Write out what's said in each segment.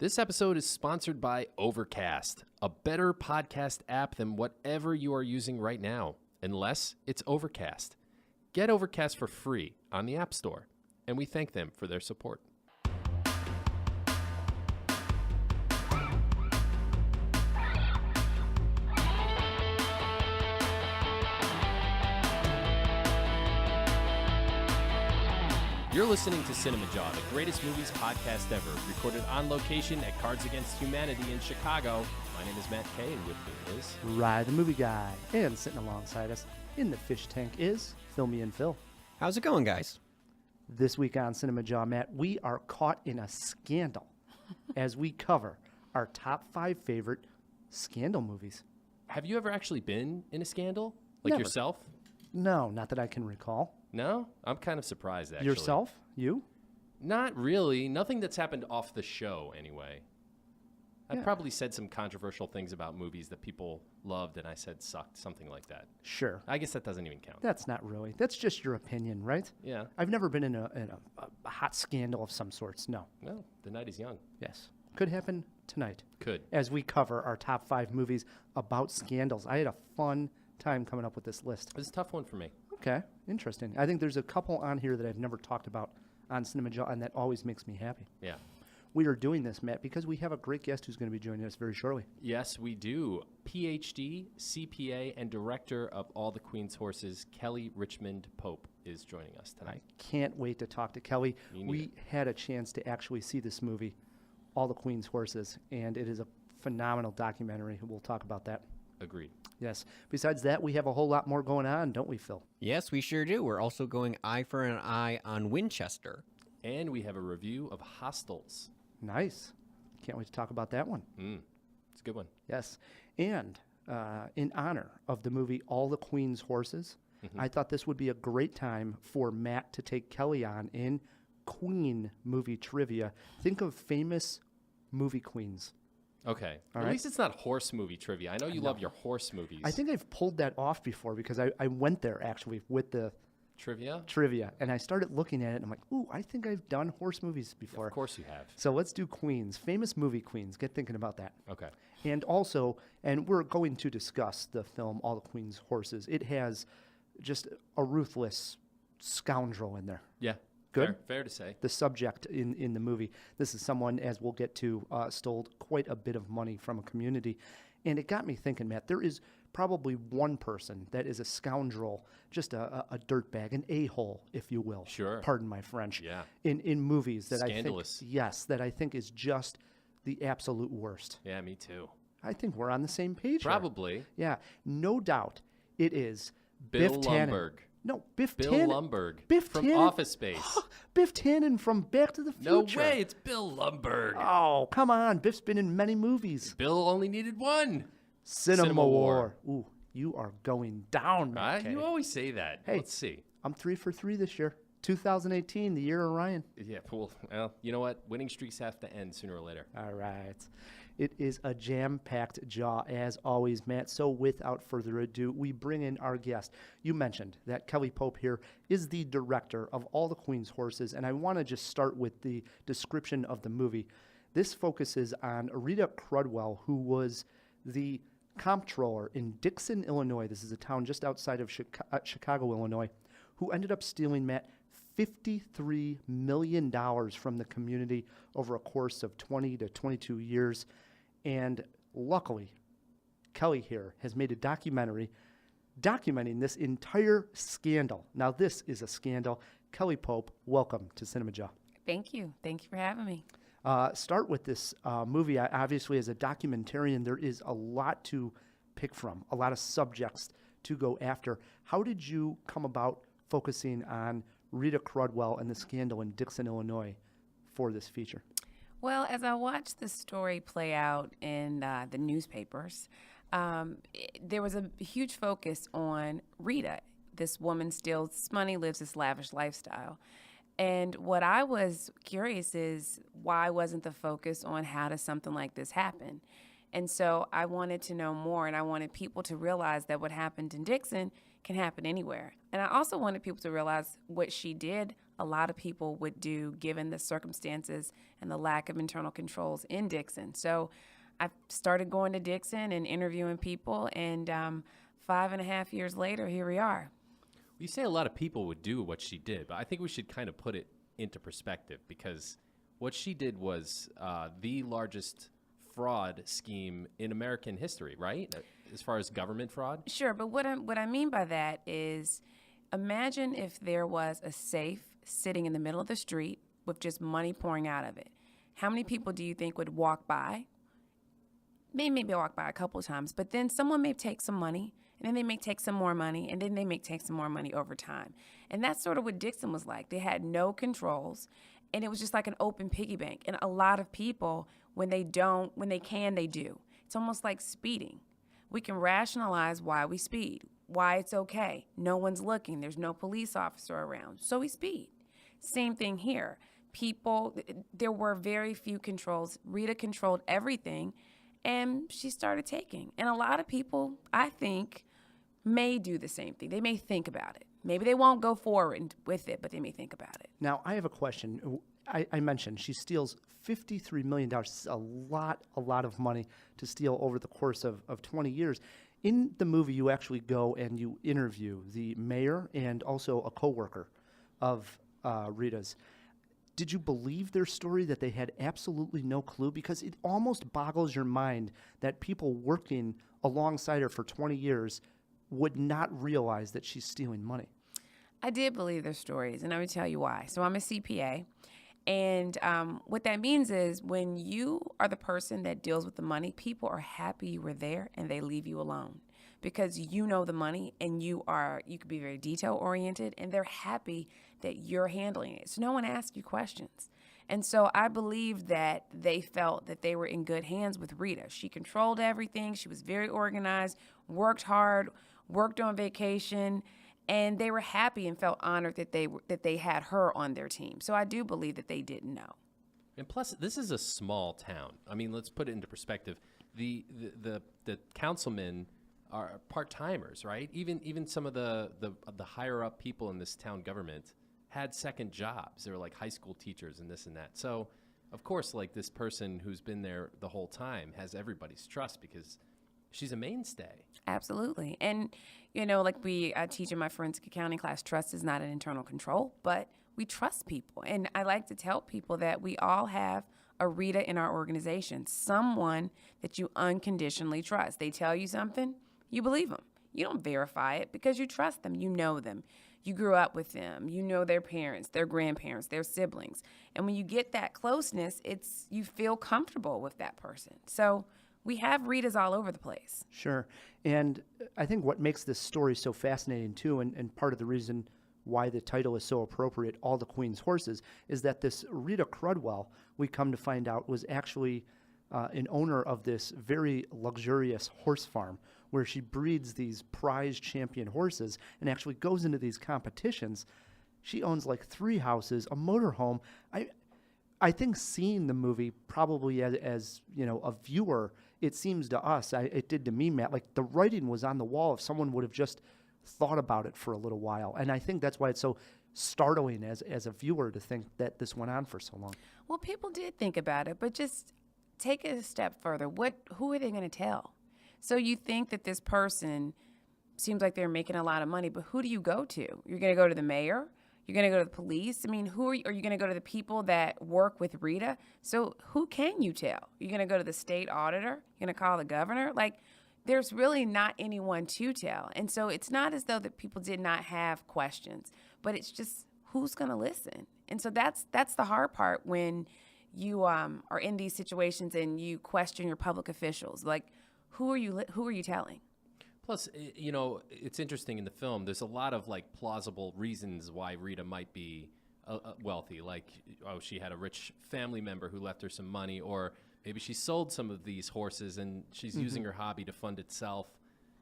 This episode is sponsored by Overcast, a better podcast app than whatever you are using right now, unless it's Overcast. Get Overcast for free on the App Store, and we thank them for their support. You're listening to Cinemajaw, the greatest movies podcast ever, recorded on location at Cards Against Humanity in Chicago. My name is Matt Kay, and with me is... Rye, the movie guy. And sitting alongside us in the fish tank is Filmy and Phil. How's it going, guys? This week on Cinemajaw, Matt, we are caught in a scandal as we cover our top 5 favorite scandal movies. Have you ever actually been in a scandal? Like Never. yourself? No, not that I can recall. No? I'm kind of surprised, actually. Yourself? You? Not really. Nothing that's happened off the show, anyway. I Yeah. probably said some controversial things about movies that people loved and I said sucked, something like that. Sure. I guess that doesn't even count. That's not really. That's just your opinion, right? Yeah. I've never been in a hot scandal of some sorts. No. No, the night is young. Yes. Could happen tonight Could. as we cover our top 5 movies about scandals. I had a fun time coming up with this list. It was a tough one for me. Okay, interesting. I think there's a couple on here that I've never talked about on Cinemajaw, and that always makes me happy. Yeah. We are doing this, Matt, because we have a great guest who's going to be joining us very shortly. Yes, we do. PhD, CPA, and director of All the Queen's Horses, Kelly Richmond Pope, is joining us tonight. Can't wait to talk to Kelly. Me neither. We had a chance to actually see this movie, All the Queen's Horses, and it is a phenomenal documentary. We'll talk about that. Agreed. Yes. Besides that, we have a whole lot more going on, don't we, Phil? Yes, we sure do. We're also going eye for an eye on Winchester. And we have a review of Hostels. Nice. Can't wait to talk about that one. It's a good one. Yes. And in honor of the movie All the Queen's Horses, I thought this would be a great time for Matt to take Kelly on in Queen movie trivia. Think of famous movie queens. Okay. All At right. least it's not horse movie trivia. I know you love your horse movies. I think I've pulled that off before because I went there actually with the Trivia? trivia and I started looking at it and I'm like, ooh, I think I've done horse movies before. Of course you have. So let's do queens, famous movie queens. Get thinking about that. Okay. And also, and we're going to discuss the film All the Queen's Horses. It has just a ruthless scoundrel in there. Yeah. Good. Fair to say. The subject in the movie. This is someone, as we'll get to, stole quite a bit of money from a community. And it got me thinking, Matt, there is probably one person that is a scoundrel, just a dirtbag, an a-hole, if you will. Sure. Pardon my French. Yeah. In movies that Scandalous. I think, yes, that I think is just the absolute worst. Yeah, me too. I think we're on the same page here. Probably. Yeah, no doubt. It is Bill Biff Tannen. Lumburgh. No, Biff Bill Tannen. Lumburgh Biff from Tannen. Office Space. Biff Tannen from Back to the No Future. way, it's Bill Lumburgh. Oh, come on. Biff's been in many movies. Bill only needed one. CinemaWAR. Ooh, you are going down, Matt Right? Kay. You always say that. Hey. Let's see. I'm 3 for 3 this year. 2018, the year of Ryan. Yeah, well, you know what? Winning streaks have to end sooner or later. All right. It is a jam-packed jaw, as always, Matt. So without further ado, we bring in our guest. You mentioned that Kelly Pope here is the director of All the Queen's Horses, and I want to just start with the description of the movie. This focuses on Rita Crudwell, who was the comptroller in Dixon, Illinois. This is a town just outside of Chicago, Illinois, who ended up stealing, Matt, $53 million from the community over a course of 20 to 22 years. And luckily, Kelly here has made a documentary documenting this entire scandal. Now, this is a scandal. Kelly Pope, welcome to Cinemajaw. Thank you. Thank you for having me. Start with this movie. Obviously, as a documentarian, there is a lot to pick from, a lot of subjects to go after. How did you come about focusing on Rita Crudwell and the scandal in Dixon, Illinois for this feature? Well, as I watched the story play out in the newspapers, there was a huge focus on Rita. This woman steals money, lives this lavish lifestyle. And what I was curious is, why wasn't the focus on how does something like this happen? And so I wanted to know more, and I wanted people to realize that what happened in Dixon can happen anywhere. And I also wanted people to realize what she did, a lot of people would do given the circumstances and the lack of internal controls in Dixon. So I started going to Dixon and interviewing people, and 5.5 years later, here we are. You say a lot of people would do what she did, but I think we should kind of put it into perspective, because what she did was the largest fraud scheme in American history, right? As far as government fraud? Sure, but what I mean by that is, imagine if there was a safe sitting in the middle of the street with just money pouring out of it. How many people do you think would walk by? Maybe walk by a couple of times, but then someone may take some money, and then they may take some more money, and then they may take some more money over time. And that's sort of what Dixon was like. They had no controls, and it was just like an open piggy bank. And a lot of people, when they can, they do. It's almost like speeding. We can rationalize why we speed, why it's okay. No one's looking. There's no police officer around, so we speed. Same thing here. There were very few controls. Rita controlled everything, and she started taking. And a lot of people, I think, may do the same thing. They may think about it. Maybe they won't go forward with it, but they may think about it. Now, I have a question. I mentioned she steals $53 million. It's a lot of money to steal over the course of 20 years. In the movie, you actually go and you interview the mayor and also a coworker of Rita's. Did you believe their story that they had absolutely no clue? Because it almost boggles your mind that people working alongside her for 20 years would not realize that she's stealing money. I did believe their stories, and I would tell you why. So I'm a CPA, and what that means is when you are the person that deals with the money, people are happy you were there, and they leave you alone because you know the money, and you could be very detail-oriented, and they're happy that you're handling it. So no one asks you questions. And so I believe that they felt that they were in good hands with Rita. She controlled everything. She was very organized, worked hard, worked on vacation, and they were happy and felt honored that they had her on their team. So I do believe that they didn't know. And plus, this is a small town. I mean, let's put it into perspective. The councilmen are part-timers, right? Even some of the higher-up people in this town government had second jobs. They were like high school teachers and this and that. So, of course, like this person who's been there the whole time has everybody's trust because she's a mainstay. Absolutely. And, like we teach in my forensic accounting class, trust is not an internal control, but we trust people. And I like to tell people that we all have a Rita in our organization, someone that you unconditionally trust. They tell you something, you believe them. You don't verify it because you trust them. You know them. You grew up with them. You know their parents, their grandparents, their siblings. And when you get that closeness, you feel comfortable with that person. So we have Ritas all over the place. Sure. And I think what makes this story so fascinating, too, and part of the reason why the title is so appropriate, All the Queen's Horses, is that this Rita Crudwell, we come to find out, was actually an owner of this very luxurious horse farm where she breeds these prize champion horses and actually goes into these competitions. She owns like 3 houses, a motorhome. I think seeing the movie probably as a viewer, it seems to us, it did to me, Matt, like the writing was on the wall if someone would have just thought about it for a little while. And I think that's why it's so startling as a viewer to think that this went on for so long. Well, people did think about it, but just take it a step further. Who are they going to tell? So you think that this person seems like they're making a lot of money, but who do you go to? You're going to go to the mayor? You're going to go to the police? I mean, are you going to go to the people that work with Rita? So who can you tell? You're going to go to the state auditor? You're going to call the governor? Like, there's really not anyone to tell. And so it's not as though that people did not have questions, but it's just who's going to listen? And so that's the hard part when you are in these situations and you question your public officials. Like, who are you telling? Plus, it's interesting in the film. There's a lot of like plausible reasons why Rita might be wealthy. Like, she had a rich family member who left her some money, or maybe she sold some of these horses and she's using her hobby to fund itself.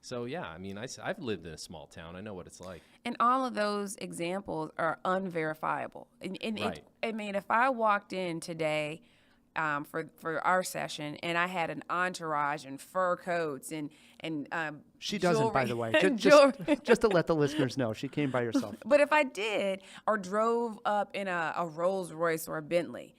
So yeah, I mean, I've lived in a small town. I know what it's like. And all of those examples are unverifiable. And right. I mean, if I walked in today for our session, and I had an entourage and fur coats and She doesn't, by jewelry. the way. Jewelry. Just to let the listeners know, she came by herself. But if I did or drove up in a Rolls Royce or a Bentley,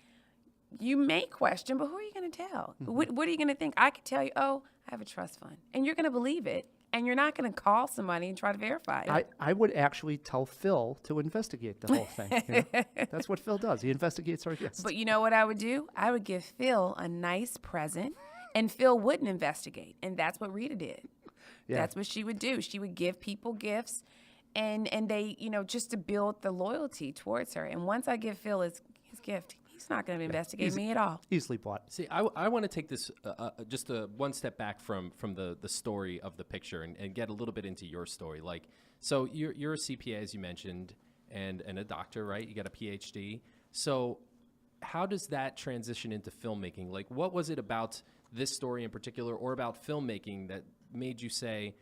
you may question, but who are you going to tell? What are you going to think? I could tell you, oh, I have a trust fund, and you're going to believe it, and you're not going to call somebody and try to verify it. I would actually tell Phil to investigate the whole thing. You know? That's what Phil does. He investigates our guests. But you know what I would do? I would give Phil a nice present, and Phil wouldn't investigate, and that's what Rita did. Yeah. That's what she would do. She would give people gifts, and they, just to build the loyalty towards her. And once I give Phil his gift, he's not going to investigate me at all. Easily bought. See, I want to take this just one step back from the story of the picture and get a little bit into your story. Like, so you're a CPA, as you mentioned, and a doctor, right? You got a PhD. So how does that transition into filmmaking? Like, what was it about this story in particular, or about filmmaking, that made you say,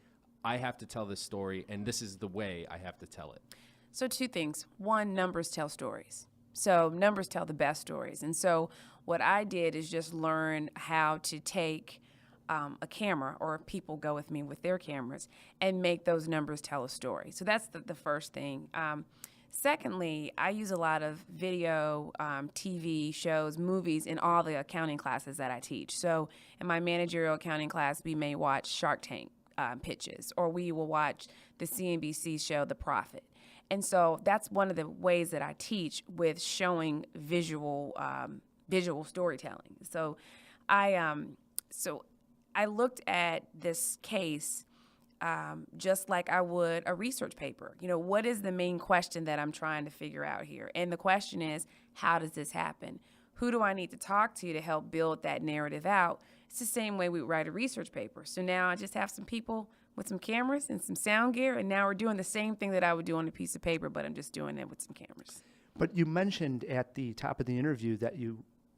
I have to tell this story, and this is the way I have to tell it? So two things. One, numbers tell stories. So numbers tell the best stories. And so what I did is just learn how to take a camera, or people go with me with their cameras, and make those numbers tell a story. So that's the first thing. Secondly, I use a lot of video, TV shows, movies in all the accounting classes that I teach. So in my managerial accounting class, we may watch Shark Tank pitches, or we will watch the CNBC show The Profit. And so that's one of the ways that I teach, with showing visual storytelling. So I looked at this case just like I would a research paper. What is the main question that I'm trying to figure out here? And the question is, how does this happen? Who do I need to talk to help build that narrative out? It's the same way we write a research paper. So now I just have some people with some cameras and some sound gear, and now we're doing the same thing that I would do on a piece of paper, but I'm just doing it with some cameras. But you mentioned at the top of the interview that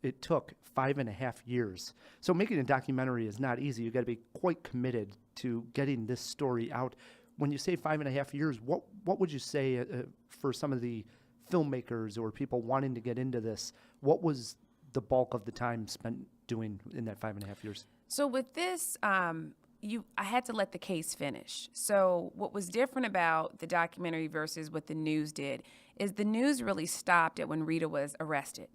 it took 5.5 years. So making a documentary is not easy. You got to be quite committed to getting this story out. When you say 5.5 years, what would you say for some of the filmmakers or people wanting to get into this? What was the bulk of the time spent doing in that 5.5 years? So with this, I had to let the case finish. So what was different about the documentary versus what the news did is the news really stopped at when Rita was arrested.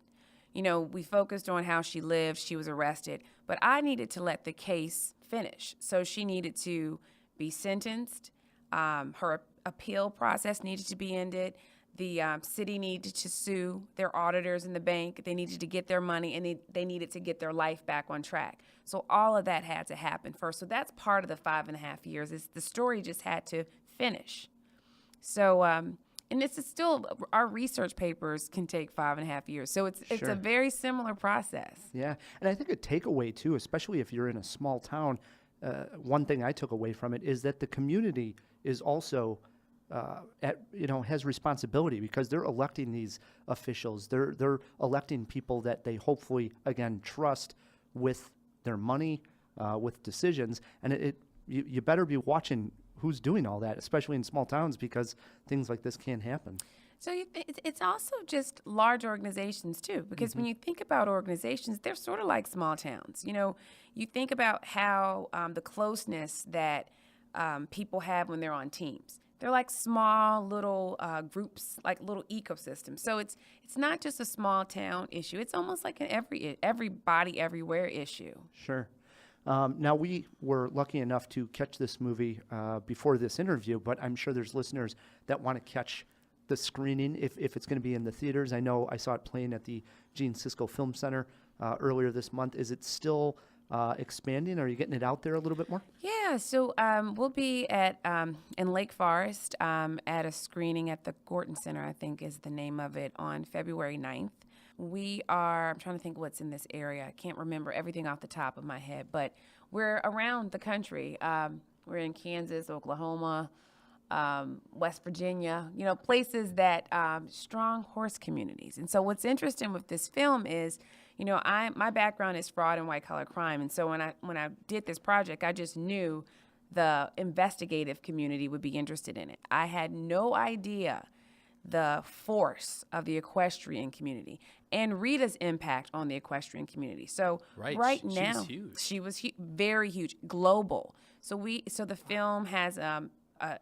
We focused on how she lived, she was arrested, but I needed to let the case finish. So she needed to be sentenced. Her appeal process needed to be ended. The city needed to sue their auditors in the bank. They needed to get their money, and they needed to get their life back on track. So all of that had to happen first. So that's part of the 5.5 years. Is the story just had to finish. So, and it's still, our research papers can take 5.5 years. So it's Sure. a very similar process. Yeah, and I think a takeaway too, especially if you're in a small town, one thing I took away from it is that the community is also has responsibility, because they're electing these officials. They're electing people that they hopefully, again, trust with their money, with decisions. And you better be watching who's doing all that, especially in small towns, because things like this can happen. So it's also just large organizations too, because when you think about organizations, they're sort of like small towns. You think about how the closeness that people have when they're on teams. They're like small little groups, like little ecosystems. So it's not just a small town issue. It's almost like an everybody everywhere issue. Sure. Now, we were lucky enough to catch this movie before this interview, but I'm sure there's listeners that want to catch the screening if it's going to be in the theaters. I know I saw it playing at the Gene Siskel Film Center earlier this month. Is it still expanding? Are you getting it out there a little bit more? Yeah, so we'll be at in Lake Forest at a screening at the Gorton Center, I think is the name of it, on February 9th. I'm trying to think what's in this area. I can't remember everything off the top of my head, but we're around the country. We're in Kansas, Oklahoma, West Virginia, places that strong horse communities. And so what's interesting with this film is, my background is fraud and white collar crime. And so when I did this project, I just knew the investigative community would be interested in it. I had no idea the force of the equestrian community and Rita's impact on the equestrian community. So Right. She now, was huge. she was very huge, global. So the film has a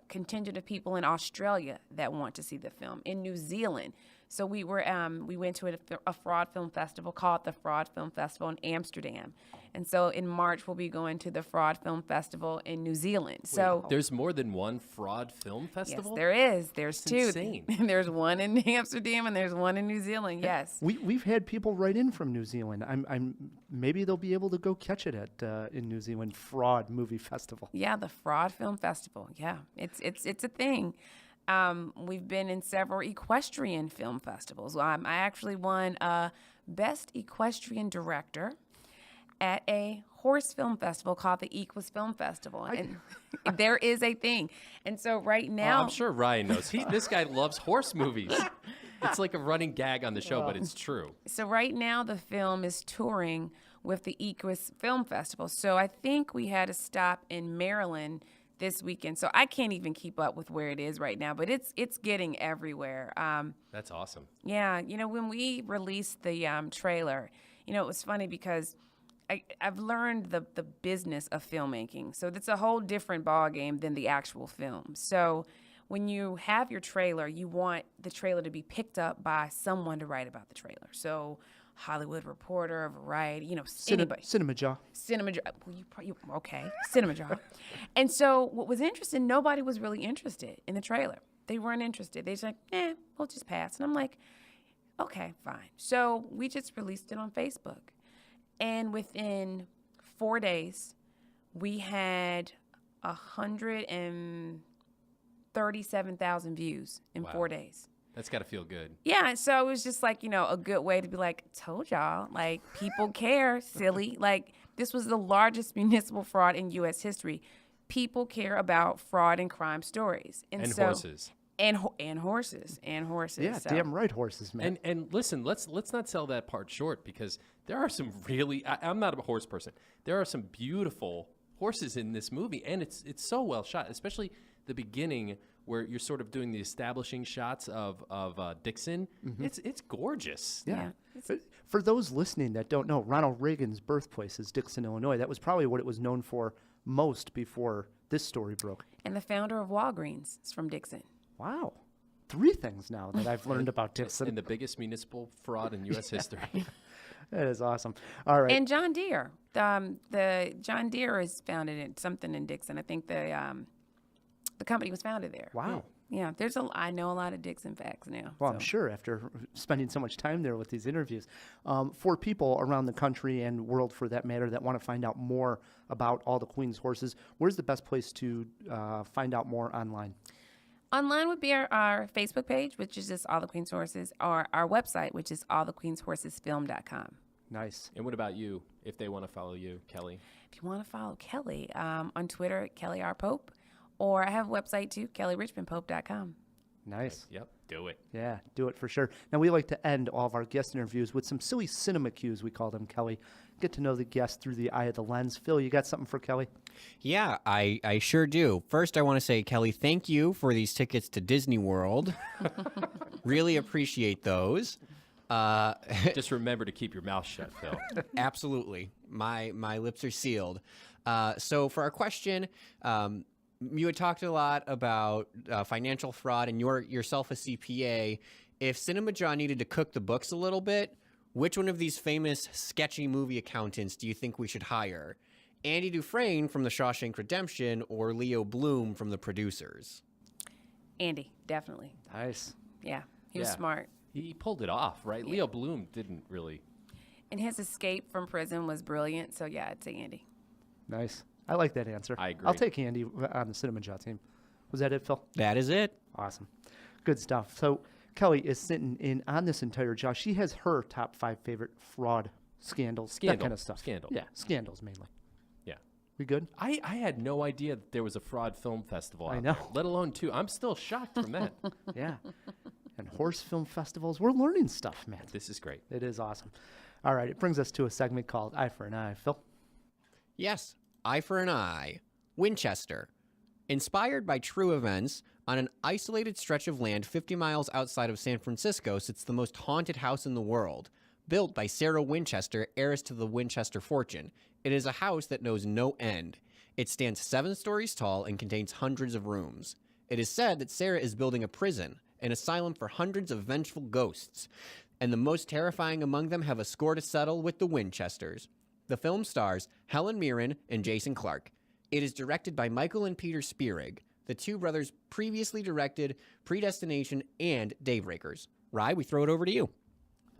contingent of people in Australia that want to see the film, in New Zealand. So we went to a fraud film festival called the Fraud Film Festival in Amsterdam. And so in March, we'll be going to the Fraud Film Festival in New Zealand. So There's more than one fraud film festival? yes, there is. There's That's two. insane. There's one in Amsterdam and there's one in New Zealand. Yes. We've had people write in from New Zealand. I'm maybe they'll be able to go catch it at in New Zealand Fraud Movie Festival. Yeah, the Fraud Film Festival. Yeah, it's a thing. We've been in several equestrian film festivals. I actually won Best Equestrian Director at a horse film festival called the Equus Film Festival. And there is a thing. And so right now... I'm sure Ryan knows. This guy loves horse movies. It's like a running gag on the show, but it's true. So right now the film is touring with the Equus Film Festival. So I think we had to stop in Maryland this weekend. So I can't even keep up with where it is right now, but it's getting everywhere. That's awesome. Yeah, when we released the trailer, it was funny because I've learned the business of filmmaking. So it's a whole different ballgame than the actual film. So when you have your trailer, you want the trailer to be picked up by someone to write about the trailer. So Hollywood Reporter, Variety, anybody. Cinemajaw. Cinemajaw. Okay, Cinemajaw. And so what was interesting, nobody was really interested in the trailer. They weren't interested. They just like, we'll just pass. And I'm like, okay, fine. So we just released it on Facebook. And within 4 days, we had 137,000 views in 4 days. That's got to feel good. Yeah, so it was just like, a good way to be like, told y'all, like, people care, silly. Like, this was the largest municipal fraud in U.S. history. People care about fraud and crime stories. And so, horses. And horses. Yeah, so. damn right, horses, man. And listen, let's not sell that part short, because there are some really, I'm not a horse person. There are some beautiful horses in this movie, and it's so well shot, especially the beginning where you're sort of doing the establishing shots of Dixon. Mm-hmm. It's gorgeous. Yeah. For those listening that don't know, Ronald Reagan's birthplace is Dixon, Illinois. That was probably what it was known for most before this story broke. And the founder of Walgreens is from Dixon. Wow. 3 things now that I've learned about Dixon. And the biggest municipal fraud in U.S. history. That is awesome. All right. And John Deere. The John Deere is founded in something in Dixon. I think the company was founded there. Wow. Yeah, I know a lot of Dixon facts now. Well, I'm sure after spending so much time there with these interviews. For people around the country and world, for that matter, that want to find out more about all the Queen's horses, where's the best place to find out more online? Online would be our Facebook page, which is just All the Queen's Horses, or our website, which is allthequeenshorsesfilm.com. Nice. And what about you, if they want to follow you, Kelly? If you want to follow Kelly, on Twitter, Kelly R. Pope, or I have a website too, kellyrichmondpope.com. Nice. Yep, do it. Yeah, do it for sure. Now, we like to end all of our guest interviews with some silly cinema cues, we call them, Kelly. Get to know the guest through the eye of the lens. Phil, you got something for Kelly? Yeah, I sure do. First, I want to say, Kelly, thank you for these tickets to Disney World. Really appreciate those. Just remember to keep your mouth shut, Phil. Absolutely. My lips are sealed. So for our question, you had talked a lot about financial fraud, and yourself a CPA. If Cinemajaw needed to cook the books a little bit, which one of these famous sketchy movie accountants do you think we should hire? Andy Dufresne from The Shawshank Redemption or Leo Bloom from The Producers? Andy, definitely. Nice. Yeah, he was smart. He pulled it off, right? Leo Bloom didn't really. And his escape from prison was brilliant, so yeah, I'd say Andy. Nice. I like that answer. I agree. I'll take Andy on the Cinemajaw team. Was that it, Phil? That is it. Awesome. Good stuff. So Kelly is sitting in on this entire job. She has her top 5 favorite fraud scandals, that kind of stuff. Scandal. Yeah, scandals mainly. Yeah. We good? I had no idea that there was a fraud film festival out I know. there, let alone 2. I'm still shocked from that. Yeah. And horse film festivals. We're learning stuff, man. This is great. It is awesome. All right, it brings us to a segment called Eye for an Eye. Phil? Yes, Eye for an Eye. Winchester. Inspired by true events, On an isolated stretch of land 50 miles outside of San Francisco sits the most haunted house in the world. Built by Sarah Winchester, heiress to the Winchester fortune. It is a house that knows no end. It stands 7 stories tall and contains hundreds of rooms. It is said that Sarah is building a prison, an asylum for hundreds of vengeful ghosts, and the most terrifying among them have a score to settle with the Winchesters. The film stars Helen Mirren and Jason Clarke. It is directed by Michael and Peter Spierig. The two brothers previously directed Predestination and Daybreakers. Rye, we throw it over to you.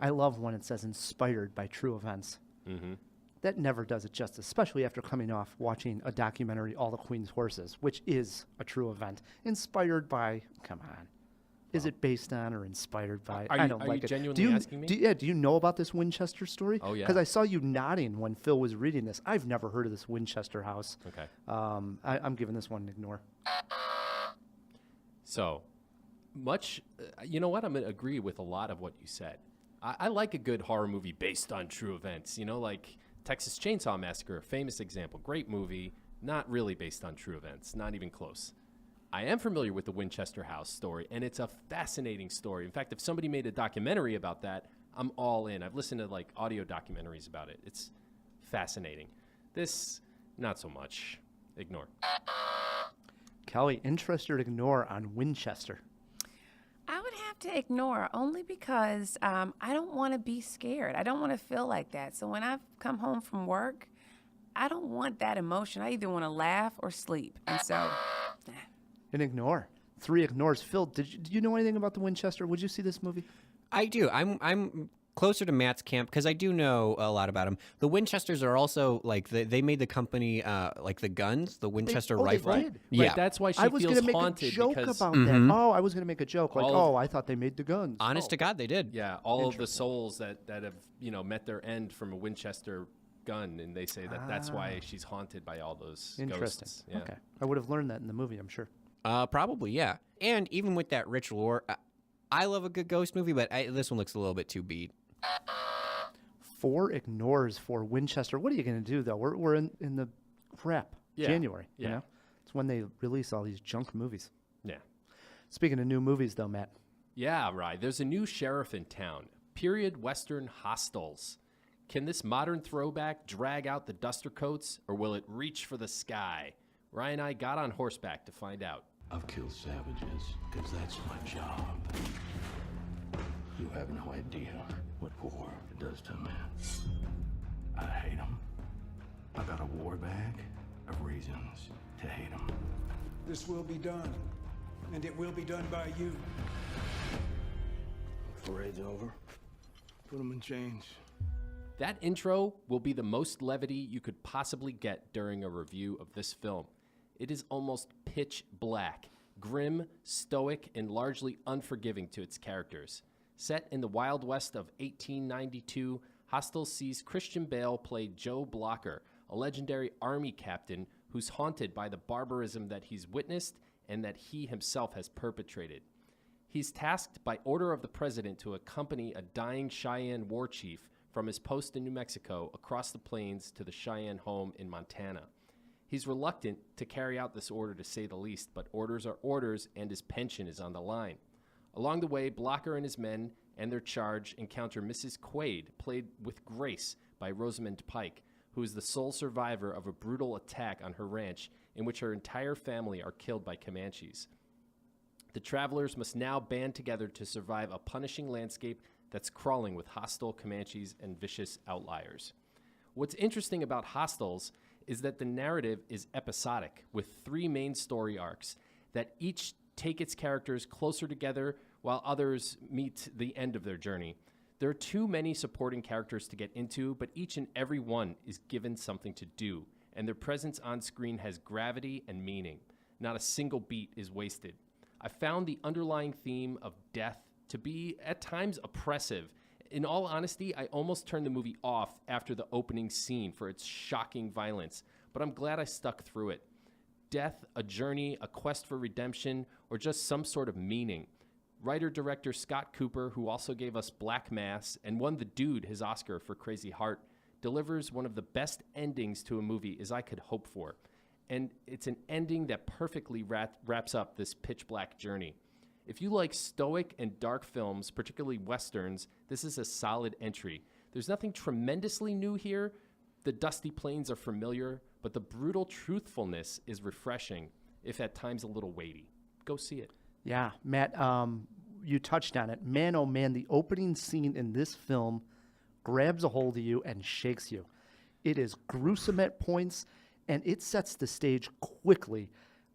I love when it says inspired by true events. Mm-hmm. That never does it justice, especially after coming off watching a documentary, All the Queen's Horses, which is a true event. Inspired by, come on. Is it based on or inspired by? Are I you- don't are like you it. genuinely asking me? Do you know about this Winchester story? Oh, yeah. Because I saw you nodding when Phil was reading this. I've never heard of this Winchester house. Okay. I'm giving this one an ignore. So, you know what? I'm going to agree with a lot of what you said. I like a good horror movie based on true events. You know, like Texas Chainsaw Massacre, a famous example. Great movie, not really based on true events, not even close. I am familiar with the Winchester House story, and it's a fascinating story. In fact, if somebody made a documentary about that, I'm all in. I've listened to like audio documentaries about it. It's fascinating. This, not so much. Ignore. Kelly, interest or ignore on Winchester? I would have to ignore only because I don't want to be scared. I don't want to feel like that. So when I come home from work, I don't want that emotion. I either want to laugh or sleep. And so, An ignore. 3 ignores. Phil, do you know anything about the Winchester? Would you see this movie? I do. I'm closer to Matt's camp because I do know a lot about them. The Winchesters are also like they made the company like the guns, the Winchester they rifle. did? Yeah, Right, that's why she I was feels going to make a haunted joke because about that. Oh, I was going to make a joke like, All of- I thought they made the guns. honest to God, they did. yeah, all of the souls that have met their end from a Winchester gun, and they say that that's why she's haunted by all those Interesting. ghosts. Yeah. Okay. I would have learned that in the movie, I'm sure. Probably, yeah. And even with that rich lore, I love a good ghost movie, but this one looks a little bit too beat. 4 ignores for Winchester. What are you going to do, though? We're in the prep, Yeah, January. yeah. You know? It's when they release all these junk movies. Yeah. Speaking of new movies, though, Matt. Yeah, right. There's a new sheriff in town. Period Western Hostels. Can this modern throwback drag out the duster coats, or will it reach for the sky? Ryan and I got on horseback to find out. I've killed savages, because that's my job. You have no idea what war does to a man. I hate him. I got a war bag of reasons to hate him. This will be done, and it will be done by you. Parade's over. Put him in chains. That intro will be the most levity you could possibly get during a review of this film. It is almost pitch black, grim, stoic, and largely unforgiving to its characters. Set in the Wild West of 1892, Hostel sees Christian Bale play Joe Blocker, a legendary army captain who's haunted by the barbarism that he's witnessed and that he himself has perpetrated. He's tasked by order of the president to accompany a dying Cheyenne war chief from his post in New Mexico across the plains to the Cheyenne home in Montana. He's reluctant to carry out this order, to say the least, but orders are orders and his pension is on the line. Along the way, Blocker and his men and their charge encounter Mrs. Quaid, played with grace by Rosamund Pike, who is the sole survivor of a brutal attack on her ranch in which her entire family are killed by Comanches. The travelers must now band together to survive a punishing landscape that's crawling with hostile Comanches and vicious outliers. What's interesting about Hostels is that the narrative is episodic, with 3 main story arcs that each take its characters closer together while others meet the end of their journey. There are too many supporting characters to get into, but each and every one is given something to do, and their presence on screen has gravity and meaning. Not a single beat is wasted. I found the underlying theme of death to be at times oppressive. In all honesty, I almost turned the movie off after the opening scene for its shocking violence, but I'm glad I stuck through it. Death, a journey, a quest for redemption, or just some sort of meaning. Writer-director Scott Cooper, who also gave us Black Mass and won The Dude his Oscar for Crazy Heart, delivers one of the best endings to a movie as I could hope for. and it's an ending that perfectly wraps up this pitch black journey. If you like stoic and dark films, particularly Westerns, this is a solid entry. There's nothing tremendously new here. The dusty plains are familiar, but the brutal truthfulness is refreshing, if at times a little weighty. Go see it. Yeah, Matt, you touched on it. Man, oh man, the opening scene in this film grabs a hold of you and shakes you. It is gruesome at points, and it sets the stage quickly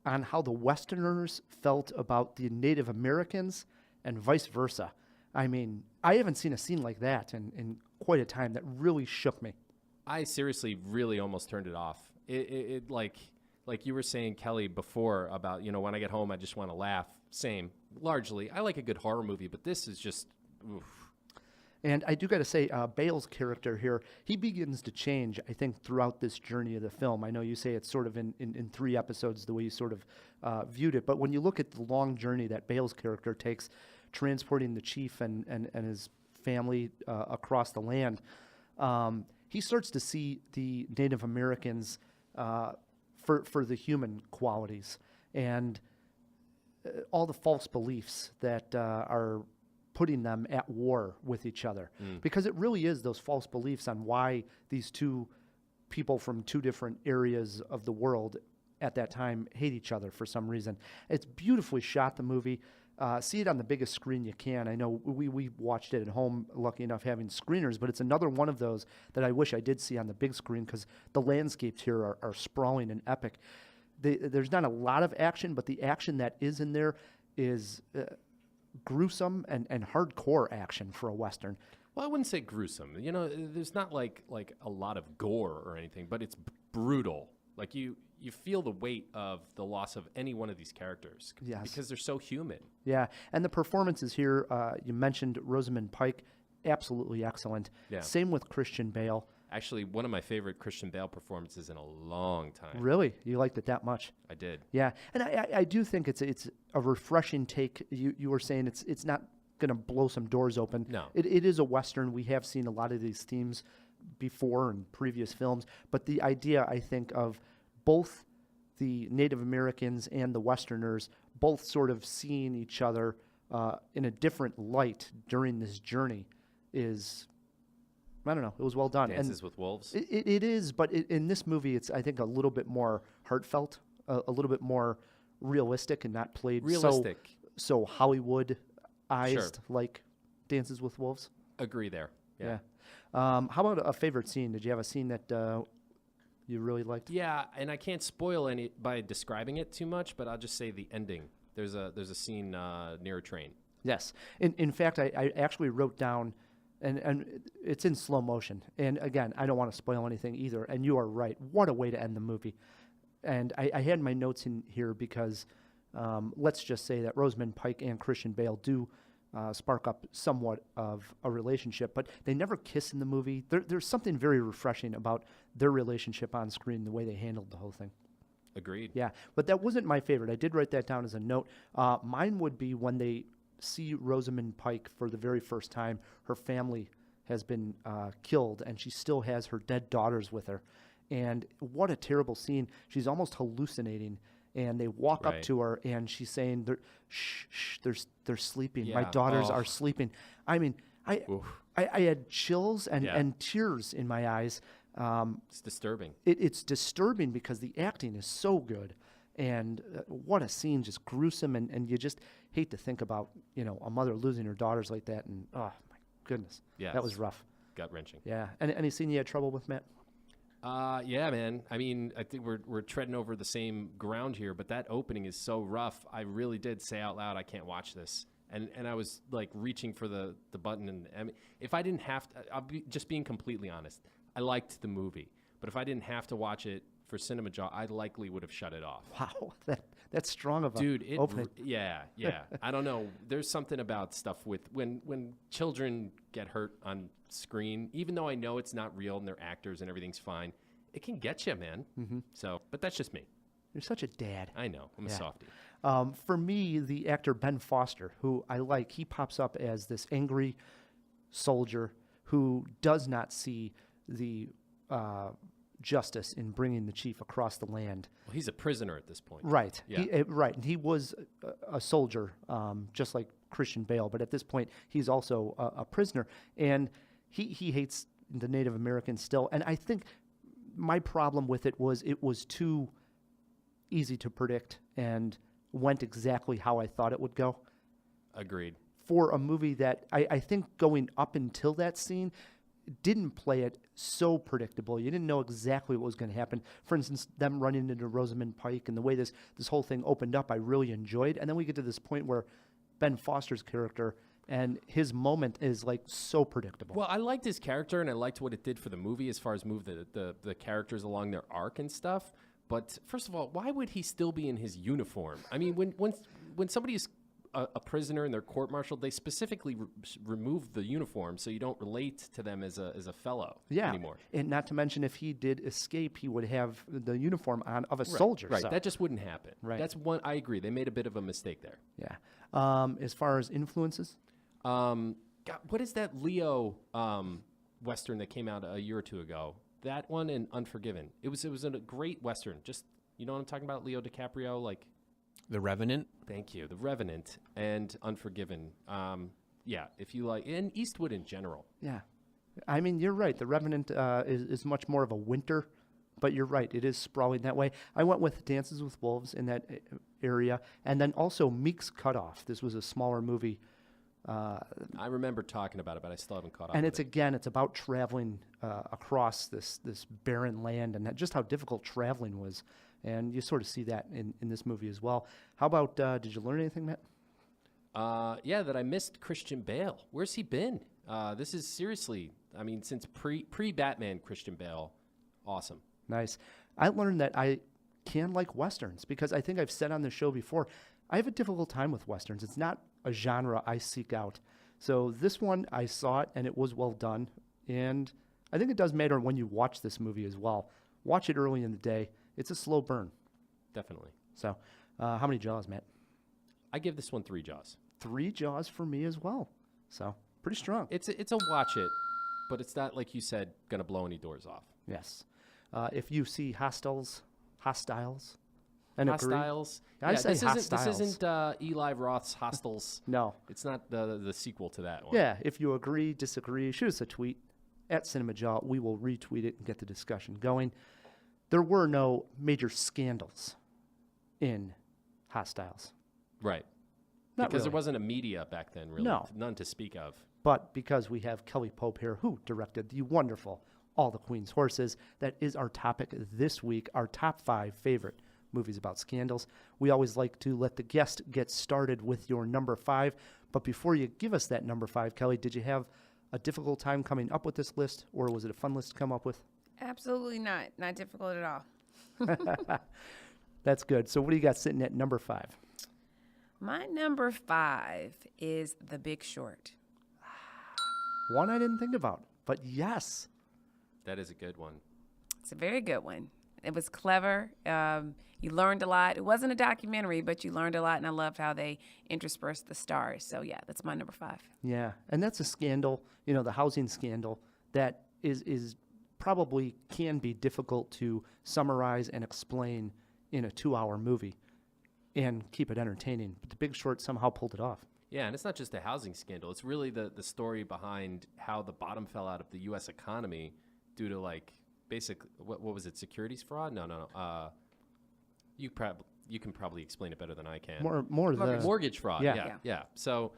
on how the Westerners felt about the Native Americans and vice versa. I mean, I haven't seen a scene like that in quite a time that really shook me. I seriously really almost turned it off. It like you were saying, Kelly, before about, when I get home, I just want to laugh. Same, largely. I like a good horror movie, but this is just, oof. And I do got to say, Bale's character here, he begins to change, I think, throughout this journey of the film. I know you say it's sort of in 3 episodes, the way you sort of viewed it. But when you look at the long journey that Bale's character takes, transporting the chief and his family across the land, he starts to see the Native Americans for the human qualities and all the false beliefs that are putting them at war with each other. Because it really is those false beliefs on why these two people from 2 different areas of the world at that time hate each other for some reason. It's beautifully shot, the movie. See it on the biggest screen you can. I know we watched it at home, lucky enough having screeners, but it's another one of those that I wish I did see on the big screen because the landscapes here are sprawling and epic. There's not a lot of action, but the action that is in there is gruesome and hardcore action for a Western. Well, I wouldn't say gruesome. There's not like a lot of gore or anything, but it's brutal. Like you feel the weight of the loss of any one of these characters. Yes. Because they're so human. Yeah, and the performances here, you mentioned Rosamund Pike, absolutely excellent. Yeah. Same with Christian Bale. Actually, one of my favorite Christian Bale performances in a long time. Really? You liked it that much? I did. Yeah, and I do think it's a refreshing take. You were saying it's not going to blow some doors open. No. It is a Western. We have seen a lot of these themes before in previous films, but the idea, I think, of both the Native Americans and the Westerners both sort of seeing each other in a different light during this journey is, I don't know, it was well done. Dances with Wolves. It is, but in this movie, it's, I think, a little bit more heartfelt, a little bit more realistic and not played Realistic. so Hollywood-ized Sure. like Dances with Wolves. Agree there. Yeah. How about a favorite scene? Did you have a scene that you really liked? Yeah, and I can't spoil any by describing it too much, but I'll just say the ending. There's a scene near a train. Yes. In fact, I actually wrote down, and it's in slow motion. And again, I don't want to spoil anything either. And you are right. What a way to end the movie. And I had my notes in here because let's just say that Rosamund Pike and Christian Bale do spark up somewhat of a relationship, but they never kiss in the movie. There's something very refreshing about their relationship on screen, the way they handled the whole thing. Agreed. Yeah, but that wasn't my favorite. I did write that down as a note. Mine would be when they see Rosamund Pike for the very first time. Her family has been killed, and she still has her dead daughters with her. And what a terrible scene. She's almost hallucinating. And they walk up Right. to her, and she's saying, "Shh, they're sleeping. My Yeah. daughters Oh. are sleeping." I mean, I had chills and, Yeah. and tears in my eyes. It's disturbing. It's disturbing because the acting is so good, and what a scene, just gruesome, and you just hate to think about a mother losing her daughters like that, and oh my goodness, Yeah, that was rough. Gut-wrenching. Yeah, and any scene you had trouble with, Matt? Yeah, man. I mean, I think we're treading over the same ground here, but that opening is so rough. I really did say out loud, I can't watch this. And I was like reaching for the button. And I mean, if I didn't have to, just being completely honest, I liked the movie. But if I didn't have to watch it for Cinemajaw, I likely would have shut it off. Wow, that's strong of a Dude, opening. yeah. I don't know. There's something about stuff with when children get hurt on screen, even though I know it's not real and they're actors and everything's fine, it can get you, man. Mm-hmm. So, but that's just me. You're such a dad. I know. I'm a Yeah. softie. For me, the actor Ben Foster, who I like, he pops up as this angry soldier who does not see the justice in bringing the chief across the land. Well, he's a prisoner at this point. Right. Yeah. Right. And he was a soldier, just like Christian Bale, but at this point, he's also a prisoner. And he hates the Native Americans still. And I think my problem with it was too easy to predict and went exactly how I thought it would go. Agreed. For a movie that I think going up until that scene didn't play it so predictable. You didn't know exactly what was going to happen. For instance, them running into Rosamund Pike and the way this whole thing opened up, I really enjoyed. And then we get to this point where Ben Foster's character and his moment is like so predictable. Well, I liked his character, and I liked what it did for the movie as far as move the characters along their arc and stuff. But first of all, why would he still be in his uniform? I mean, when somebody is a prisoner and they're court-martialed, they specifically remove the uniform so you don't relate to them as a fellow anymore. And not to mention, if he did escape, he would have the uniform on of a soldier. Right, so. that just wouldn't happen. Right. That's one. I agree. They made a bit of a mistake there. Yeah. As far as influences, God, what is that Leo Western that came out a year or two ago? That one and Unforgiven. It was a great Western. Just, you know what I'm talking about? Leo DiCaprio, like. The Revenant. Thank you. The Revenant and Unforgiven. Yeah, if you like, and Eastwood in general. yeah. I mean, you're right. The Revenant is much more of a winter, but you're right. It is sprawling that way. I went with Dances with Wolves in that area, and then also Meek's Cutoff. This was a smaller movie. I remember talking about it, but I still haven't caught up. And with it's about traveling across this barren land and just how difficult traveling was. And you sort of see that in this movie as well. How about, did you learn anything, Matt? Yeah, that I missed Christian Bale. Where's he been? This is seriously, I mean, since pre-Batman Christian Bale, awesome. Nice. I learned that I can like Westerns because I think I've said on the show before, I have a difficult time with Westerns. It's not a genre I seek out. So this one, I saw it and it was well done. And I think it does matter when you watch this movie as well. Watch it early in the day. It's a slow burn. Definitely. So how many Jaws, Matt? I give this one 3 Jaws. 3 Jaws for me as well. So pretty strong. It's a watch it, but it's not, like you said, going to blow any doors off. Yes. If you see Hostiles, and agree. Hostiles. I say This Hostiles. isn't Eli Roth's Hostels. No. It's not the sequel to that one. Yeah, if you agree, disagree, shoot us a tweet at Cinemajaw. We will retweet it and get the discussion going. There were no major scandals in Hostiles. Right. Not Because there really. wasn't a media back then, really. No. None to speak of. But because we have Kelly Pope here, who directed the wonderful All the Queen's Horses, that is our topic this week, our top 5 favorite movies about scandals. We always like to let the guest get started with your number 5. But before you give us that number 5, Kelly, did you have a difficult time coming up with this list, or was it a fun list to come up with? Absolutely not. Not difficult at all. That's good. So what do you got sitting at number 5? My number 5 is The Big Short. One I didn't think about, but yes. That is a good one. It's a very good one. It was clever. You learned a lot. It wasn't a documentary, but you learned a lot, and I loved how they interspersed the stars. So, yeah, that's my number 5. Yeah, and that's a scandal, the housing scandal that is probably can be difficult to summarize and explain in a 2-hour movie and keep it entertaining. But The Big Short somehow pulled it off. Yeah, and it's not just a housing scandal. It's really the story behind how the bottom fell out of the U.S. economy due to, like, basically, what was it, securities fraud? No. You can probably explain it better than I can. More the Mortgage fraud. Yeah. Yeah. So,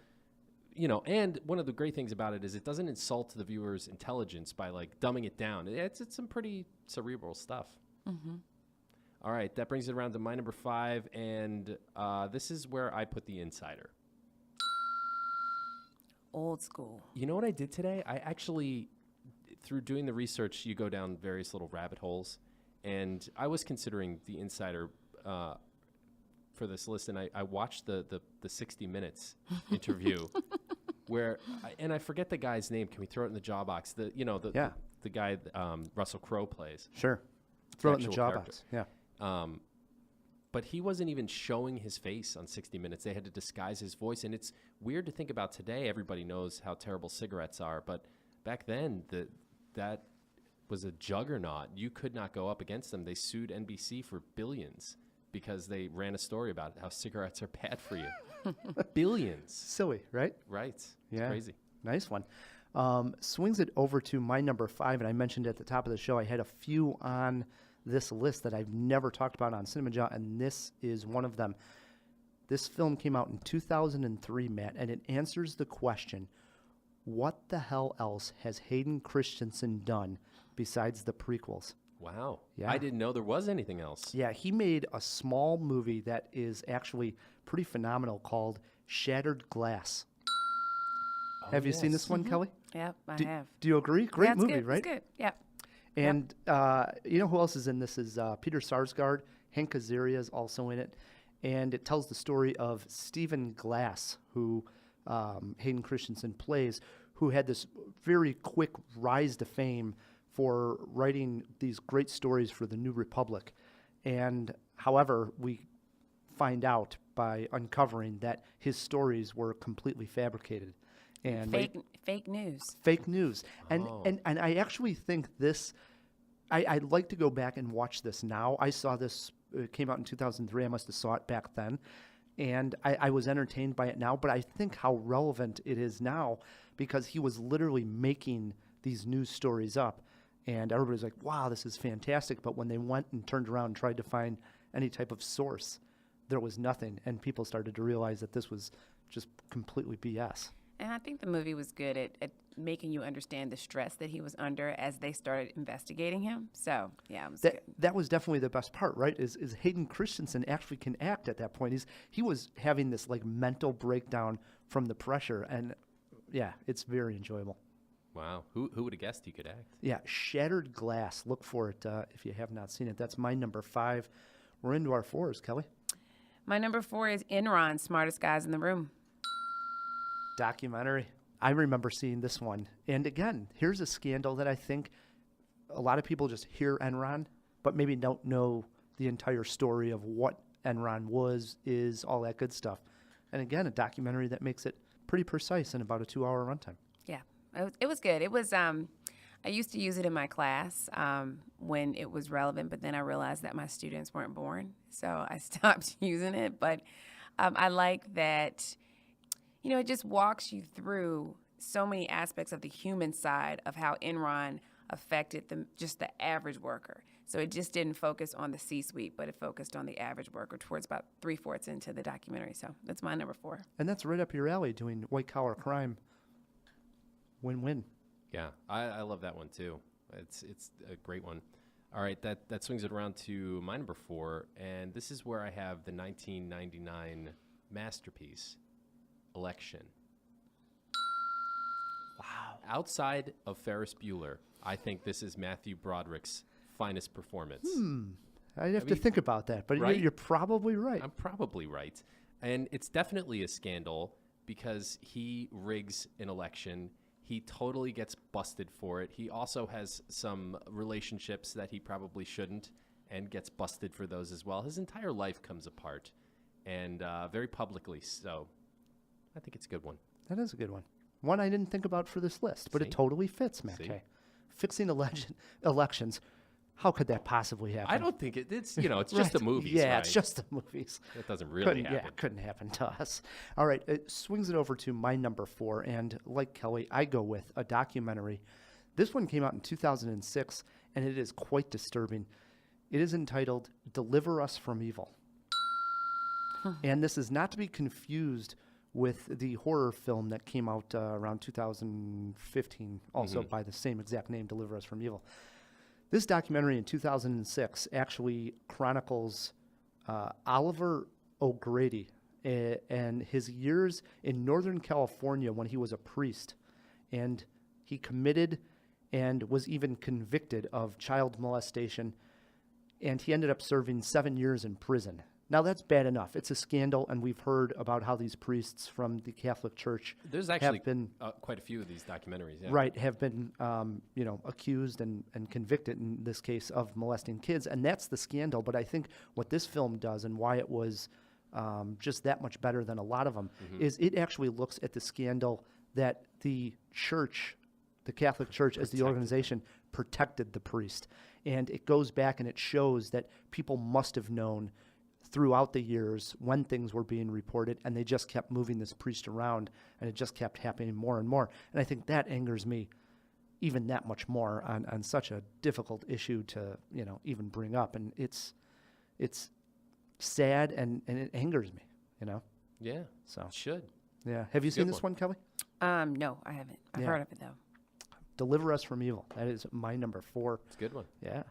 and one of the great things about it is it doesn't insult the viewer's intelligence by, like, dumbing it down. It's some pretty cerebral stuff. Mm-hmm. All right, that brings it around to my number 5, and this is where I put The Insider. Old school. You know what I did today? I actually, through doing the research, you go down various little rabbit holes, and I was considering The Insider for this list, and I watched the 60 Minutes interview where, I forget the guy's name. Can we throw it in the jaw box? The guy Russell Crowe plays. Sure. Throw it in the actual jaw character. box. Yeah. But he wasn't even showing his face on 60 Minutes. They had to disguise his voice. And it's weird to think about today. Everybody knows how terrible cigarettes are. But back then, that was a juggernaut. You could not go up against them. They sued NBC for billions because they ran a story about how cigarettes are bad for you. Billions. Silly, right? Right. It's Yeah. crazy. Nice one. Swings it over to my number 5, and I mentioned at the top of the show I had a few on this list that I've never talked about on Cinemajaw, and this is one of them. This film came out in 2003, Matt, and it answers the question, what the hell else has Hayden Christensen done besides the prequels? Wow. Yeah. I didn't know there was anything else. Yeah, he made a small movie that is actually pretty phenomenal called Shattered Glass. Have you seen this one, Kelly? Yep, I Do, have. do you agree? Great Yeah, it's movie, good. right? It's good. Yep. And you know who else is in this is Peter Sarsgaard. Hank Azaria is also in it. And it tells the story of Stephen Glass, who Hayden Christensen plays, who had this very quick rise to fame for writing these great stories for the New Republic. And however, we find out by uncovering that his stories were completely fabricated. And Fake news. fake news. And I actually think this, I'd like to go back and watch this now. I saw this, it came out in 2003. I must have saw it back then. And I was entertained by it now, but I think how relevant it is now because he was literally making these news stories up. And everybody's like, wow, this is fantastic. But when they went and turned around and tried to find any type of source, there was nothing. And people started to realize that this was just completely BS. And I think the movie was good at making you understand the stress that he was under as they started investigating him. So, yeah, it was good. That was definitely the best part, right? Is Hayden Christensen actually can act at that point. He was having this like mental breakdown from the pressure, and yeah, it's very enjoyable. Wow. Who would have guessed he could act? Yeah, Shattered Glass. Look for it if you have not seen it. That's my number 5. We're into our 4s, Kelly. My number 4 is Enron, Smartest Guys in the Room. Documentary. I remember seeing this one. And again, here's a scandal that I think a lot of people just hear Enron, but maybe don't know the entire story of what Enron was, is, all that good stuff. And again, a documentary that makes it pretty precise in about a 2-hour runtime. Yeah, it was good. It was. I used to use it in my class when it was relevant, but then I realized that my students weren't born, so I stopped using it. But I like that. You know, it just walks you through so many aspects of the human side of how Enron affected just the average worker. So it just didn't focus on the C-suite, but it focused on the average worker towards about 3/4 into the documentary. So that's my number 4. And that's right up your alley, doing white-collar crime. Win-win. Yeah, I love that one too. It's a great one. All right, that swings it around to my number 4, and this is where I have the 1999 masterpiece, Election. Wow. Outside of Ferris Bueller, I think this is Matthew Broderick's finest performance. I'd have to think about that, but right? you're probably right. I'm probably right. And it's definitely a scandal because he rigs an election. He totally gets busted for it. He also has some relationships that he probably shouldn't and gets busted for those as well. His entire life comes apart, and very publicly so. I think it's a good one. That is a good one. One I didn't think about for this list, but See? it totally fits, Matt See? K. Fixing elections, how could that possibly happen? I don't think it's it's just the Right. movies. Yeah, right? it's just the movies. It doesn't really happen. Yeah, it couldn't happen to us. All right, it swings it over to my number 4, and like Kelly, I go with a documentary. This one came out in 2006, and it is quite disturbing. It is entitled "Deliver Us from Evil," and this is not to be confused with the horror film that came out around 2015, also by the same exact name, Deliver Us from Evil. This documentary in 2006 actually chronicles Oliver O'Grady and his years in Northern California when he was a priest. And he committed and was even convicted of child molestation. And he ended up serving 7 years in prison. Now, that's bad enough. It's a scandal, and we've heard about how these priests from the Catholic Church There's actually have been quite a few of these documentaries. Yeah. right, have been accused and convicted in this case of molesting kids, and that's the scandal. But I think what this film does and why it was just that much better than a lot of them is it actually looks at the scandal that the church, the Catholic Church as the organization, protected the priest. And it goes back and it shows that people must have known throughout the years when things were being reported, and they just kept moving this priest around, and it just kept happening more and more. And I think that angers me even that much more on such a difficult issue to, even bring up. And it's sad and it angers me, Yeah. So It should. yeah. Have you seen this one, Kelly? No, I haven't. I've Yeah. heard of it though. Deliver Us from Evil. That is my number 4. It's a good one. Yeah.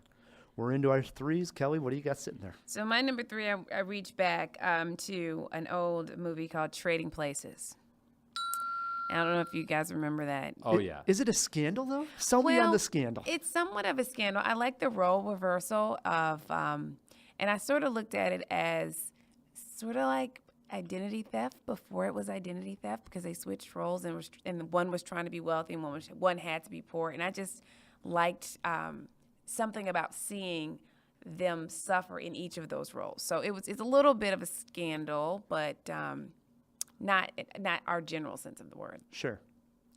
We're into our 3s. Kelly, what do you got sitting there? So my number 3, I reached back to an old movie called Trading Places. I don't know if you guys remember that. Oh, yeah. Is it a scandal, though? Sell me on Well, the scandal. It's somewhat of a scandal. I like the role reversal of, and I sort of looked at it as sort of like identity theft before it was identity theft, because they switched roles and one was trying to be wealthy and one had to be poor. And I just liked something about seeing them suffer in each of those roles. So it's a little bit of a scandal, but not our general sense of the word. Sure.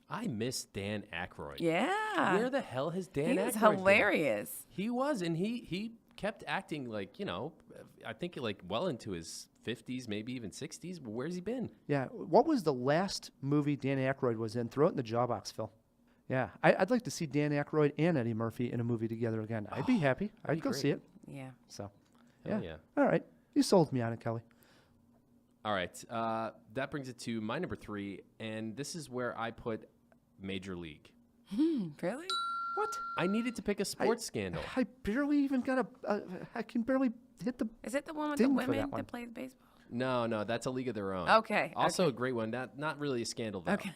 I miss Dan Aykroyd. Yeah. Where the hell has Dan He Aykroyd was been? hilarious. He was, and he kept acting like, I think like well into his 50s, maybe even 60s. But where's he been? Yeah. What was the last movie Dan Aykroyd was in? Throw it in the jaw box, Phil. Yeah. I'd like to see Dan Aykroyd and Eddie Murphy in a movie together again. I'd be happy. I'd be go great. see it. Yeah. So, Hell yeah. All right. You sold me on it, Kelly. All right. That brings it to my number 3, and this is where I put Major League. Really? What? I needed to pick a sports scandal. I barely even got I can barely hit the. Is it the one with the Ding for that women one. that plays baseball? No, that's A League of Their Own. Okay, Also a great one. Not really a scandal though. Okay.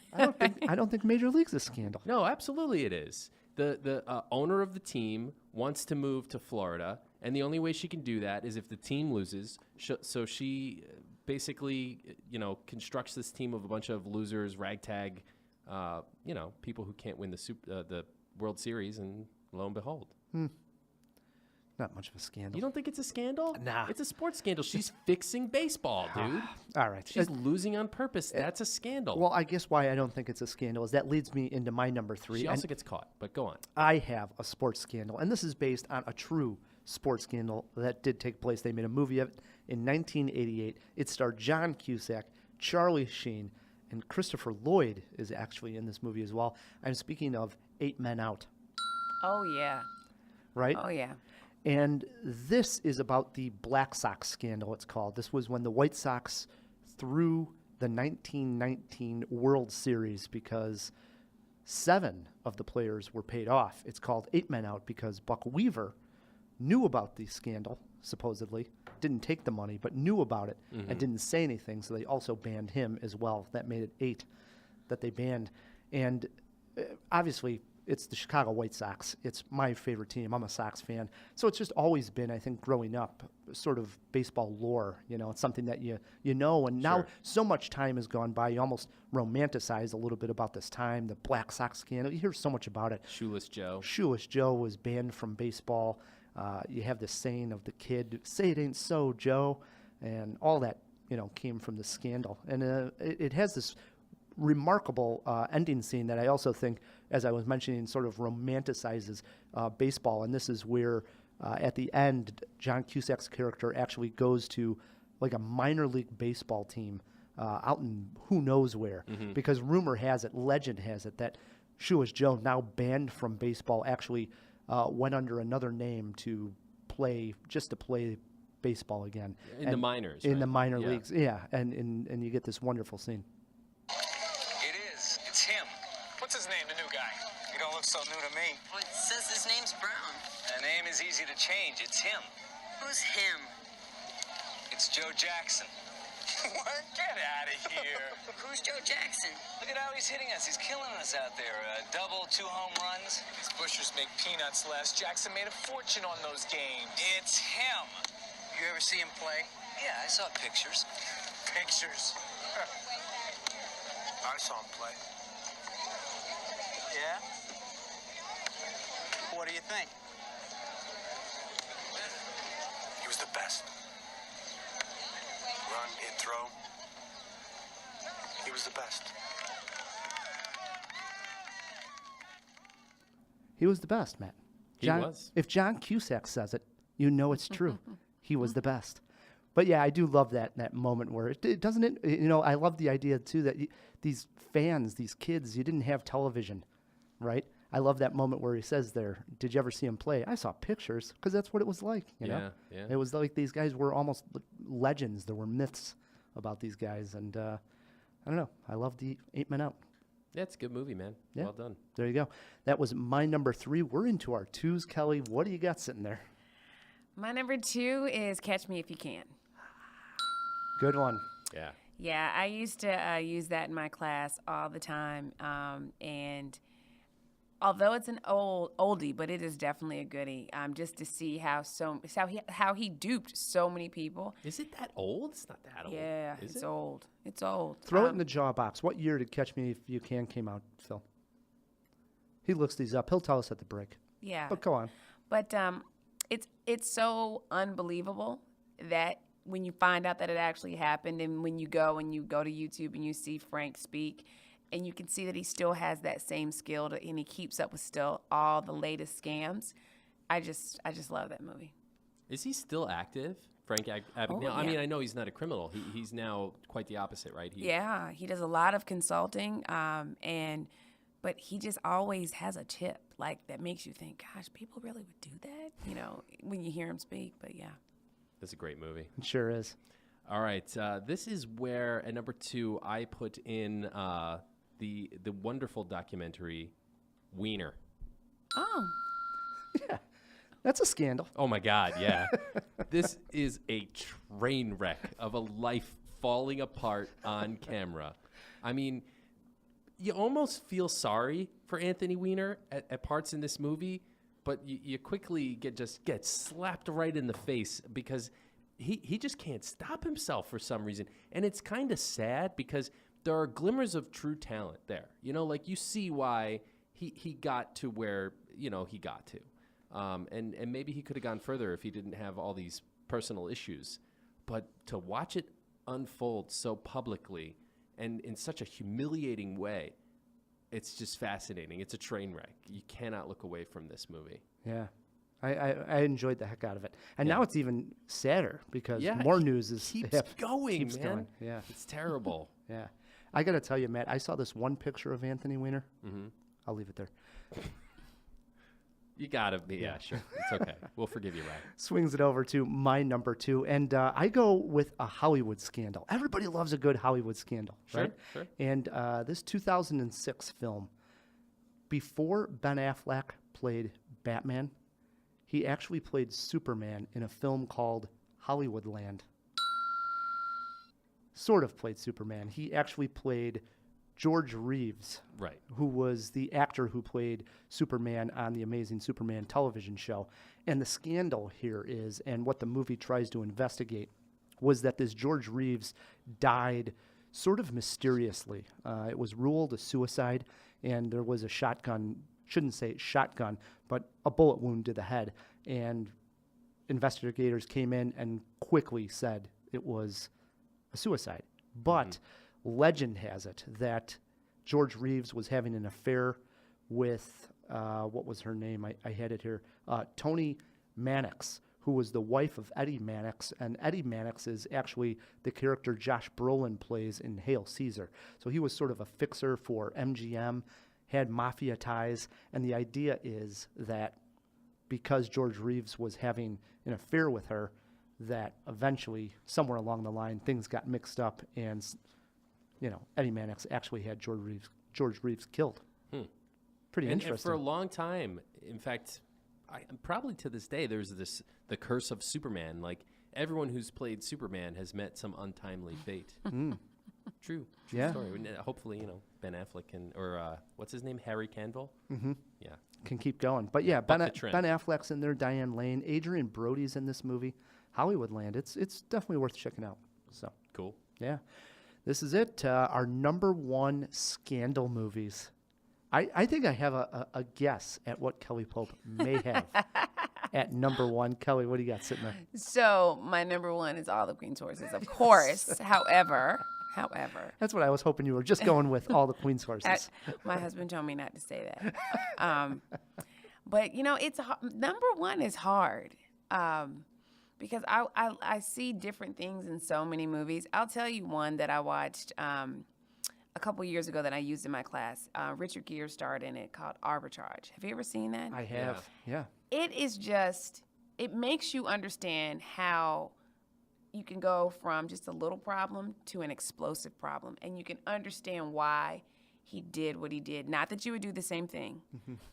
I don't think Major League's a scandal. No, absolutely it is. The owner of the team wants to move to Florida, and the only way she can do that is if the team loses. So she basically, constructs this team of a bunch of losers, ragtag, people who can't win the World Series, and lo and behold. Not much of a scandal. You don't think it's a scandal? Nah. It's a sports scandal. She's fixing baseball, dude. All right. She's losing on purpose. That's a scandal. Well, I guess why I don't think it's a scandal is that leads me into my number 3. she and also gets caught, but go on. I have a sports scandal, and this is based on a true sports scandal that did take place. They made a movie of it in 1988. It starred John Cusack, Charlie Sheen, and Christopher Lloyd is actually in this movie as well. I'm speaking of 8 Men Out, Oh yeah. right? Oh yeah. And this is about the Black Sox scandal, it's called. This was when the White Sox threw the 1919 World Series because 7 of the players were paid off. It's called 8 Men Out because Buck Weaver knew about the scandal, supposedly, didn't take the money, but knew about it and didn't say anything, so they also banned him as well. That made it 8 that they banned. And obviously, it's the Chicago White Sox. It's my favorite team. I'm a Sox fan. So it's just always been, I think, growing up, sort of baseball lore. It's something that you know. And now Sure. so much time has gone by, you almost romanticize a little bit about this time, the Black Sox scandal. You hear so much about it. Shoeless Joe. Shoeless Joe was banned from baseball. You have the saying of the kid, "Say it ain't so, Joe," and all that, came from the scandal. And it has this remarkable ending scene that I also think, as I was mentioning, sort of romanticizes baseball. And this is where, at the end, John Cusack's character actually goes to like a minor league baseball team out in who knows where, because rumor has it, legend has it, that Shoeless Joe, now banned from baseball, actually went under another name to play baseball again. In the minors, In right? the minor Yeah. leagues, yeah. And you get this wonderful scene. It is. It's him. What's his name, the new guy? He don't look so new to me. Well, it says his name's Brown. The name is easy to change. It's him. Who's him? It's Joe Jackson. What? Get out of here. Who's Joe Jackson? Look at how he's hitting us. He's killing us out there. Double, 2 home runs. These bushers make peanuts less. Jackson made a fortune on those games. It's him. You ever see him play? Yeah, I saw pictures. Pictures. I saw him play. Yeah? What do you think? He was the best. Run, hit, throw. He was the best. He was the best, Matt. He was. If John Cusack says it, you know it's true. He was the best. But yeah, I do love that moment where it doesn't it. You know, I love the idea too that these fans, these kids, you didn't have television, right? I love that moment where he says there, "Did you ever see him play?" I saw pictures because that's what it was like. You know, Yeah. it was like these guys were almost legends. There were myths about these guys, and I don't know. I love the 8 Men Out. Yeah, it's a good movie, man. Yeah. Well done. There you go. That was my number 3. We're into our 2s, Kelly. What do you got sitting there? My number 2 is Catch Me If You Can. Good one. Yeah. Yeah, I used to use that in my class all the time, and although it's an oldie, but it is definitely a goodie. Just to see how he duped so many people. Is it that old? It's not that old. Yeah, Is it's it? old. It's old. Throw it in the jaw box. What year did Catch Me If You Can came out, Phil? He looks these up. He'll tell us at the break. Yeah, But go on. but it's so unbelievable that when you find out that it actually happened, and when you go to YouTube and you see Frank speak, and you can see that he still has that same skill and he keeps up with still all the latest scams. I just love that movie. Is he still active? Frank Abagnale? Oh, I yeah. mean, I know he's not a criminal. He's now quite the opposite, right? Yeah, he does a lot of consulting, but he just always has a tip like that makes you think, gosh, people really would do that, you know, when you hear him speak. But yeah. That's a great movie. It sure is. All right. This is where, at number 2, I put in the wonderful documentary Wiener. Oh. Yeah. That's a scandal. Oh, my God, yeah. This is a train wreck of a life falling apart on camera. I mean, you almost feel sorry for Anthony Weiner at parts in this movie, but you quickly get slapped right in the face because he just can't stop himself for some reason. And it's kind of sad because there are glimmers of true talent there. You know, like you see why he got to where, you know, he got to. And maybe he could have gone further if he didn't have all these personal issues. But to watch it unfold so publicly and in such a humiliating way, it's just fascinating. It's a train wreck. You cannot look away from this movie. Yeah. I enjoyed the heck out of it. And Yeah. now it's even sadder because Yeah, more news is Keeps going, keeps man. going. Yeah. It's terrible. Yeah. I got to tell you, Matt, I saw this one picture of Anthony Weiner. Mm-hmm. I'll leave it there. You gotta be. Yeah, sure. It's okay. We'll forgive you, Ryan. Swings it over to my number 2. And I go with a Hollywood scandal. Everybody loves a good Hollywood scandal, Sure, right? sure. And this 2006 film, before Ben Affleck played Batman, he actually played Superman in a film called Hollywoodland. Sort of played Superman. He actually played George Reeves, Right. who was the actor who played Superman on the Amazing Superman television show. And the scandal here is, and what the movie tries to investigate, was that this George Reeves died sort of mysteriously. It was ruled a suicide, and there was a shouldn't say shotgun, but a bullet wound to the head. And investigators came in and quickly said it was a suicide. But legend has it that George Reeves was having an affair with, what was her name? I had it here. Toni Mannix, who was the wife of Eddie Mannix. And Eddie Mannix is actually the character Josh Brolin plays in Hail Caesar. So he was sort of a fixer for MGM, had mafia ties. And the idea is that because George Reeves was having an affair with her, that eventually, somewhere along the line, things got mixed up and Eddie Mannix actually had George Reeves killed. Pretty And interesting. for a long time, in fact, probably to this day, there's the curse of Superman. Like everyone who's played Superman has met some untimely fate. True Yeah. story. And, hopefully, Ben Affleck or what's his name, Harry Canville. Mm-hmm. Yeah. Can keep going. But yeah, Buck Ben the trend. Affleck's in there, Diane Lane, Adrian Brody's in this movie, Hollywoodland. It's definitely worth checking out. So Cool. yeah, this is it. Our number 1 scandal movies. I think I have a guess at what Kelly Pope may have at number 1. Kelly, what do you got sitting there? So my number 1 is All the Queen's Horses, of course. However, That's what I was hoping you were just going with, All the Queen's Horses. my husband told me not to say that. But it's number one is hard because I see different things in so many movies. I'll tell you one that I watched a couple years ago that I used in my class. Richard Gere starred in it, called Arbitrage. Have you ever seen that? I have. Yeah. It is just, it makes you understand how you can go from just a little problem to an explosive problem, and you can understand why he did what he did. Not that you would do the same thing,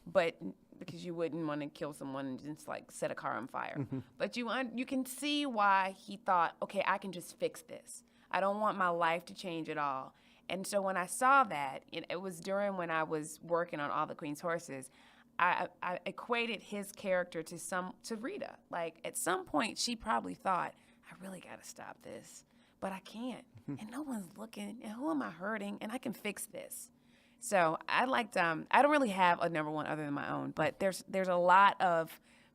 but because you wouldn't want to kill someone and just like set a car on fire. But you can see why he thought, okay, I can just fix this. I don't want my life to change at all. And so when I saw that, it was during when I was working on All the Queen's Horses. I equated his character to Rita. Like at some point, she probably thought, I really got to stop this, but I can't, and no one's looking. And who am I hurting? And I can fix this. So I liked. I don't really have a number one other than my own, but there's a lot of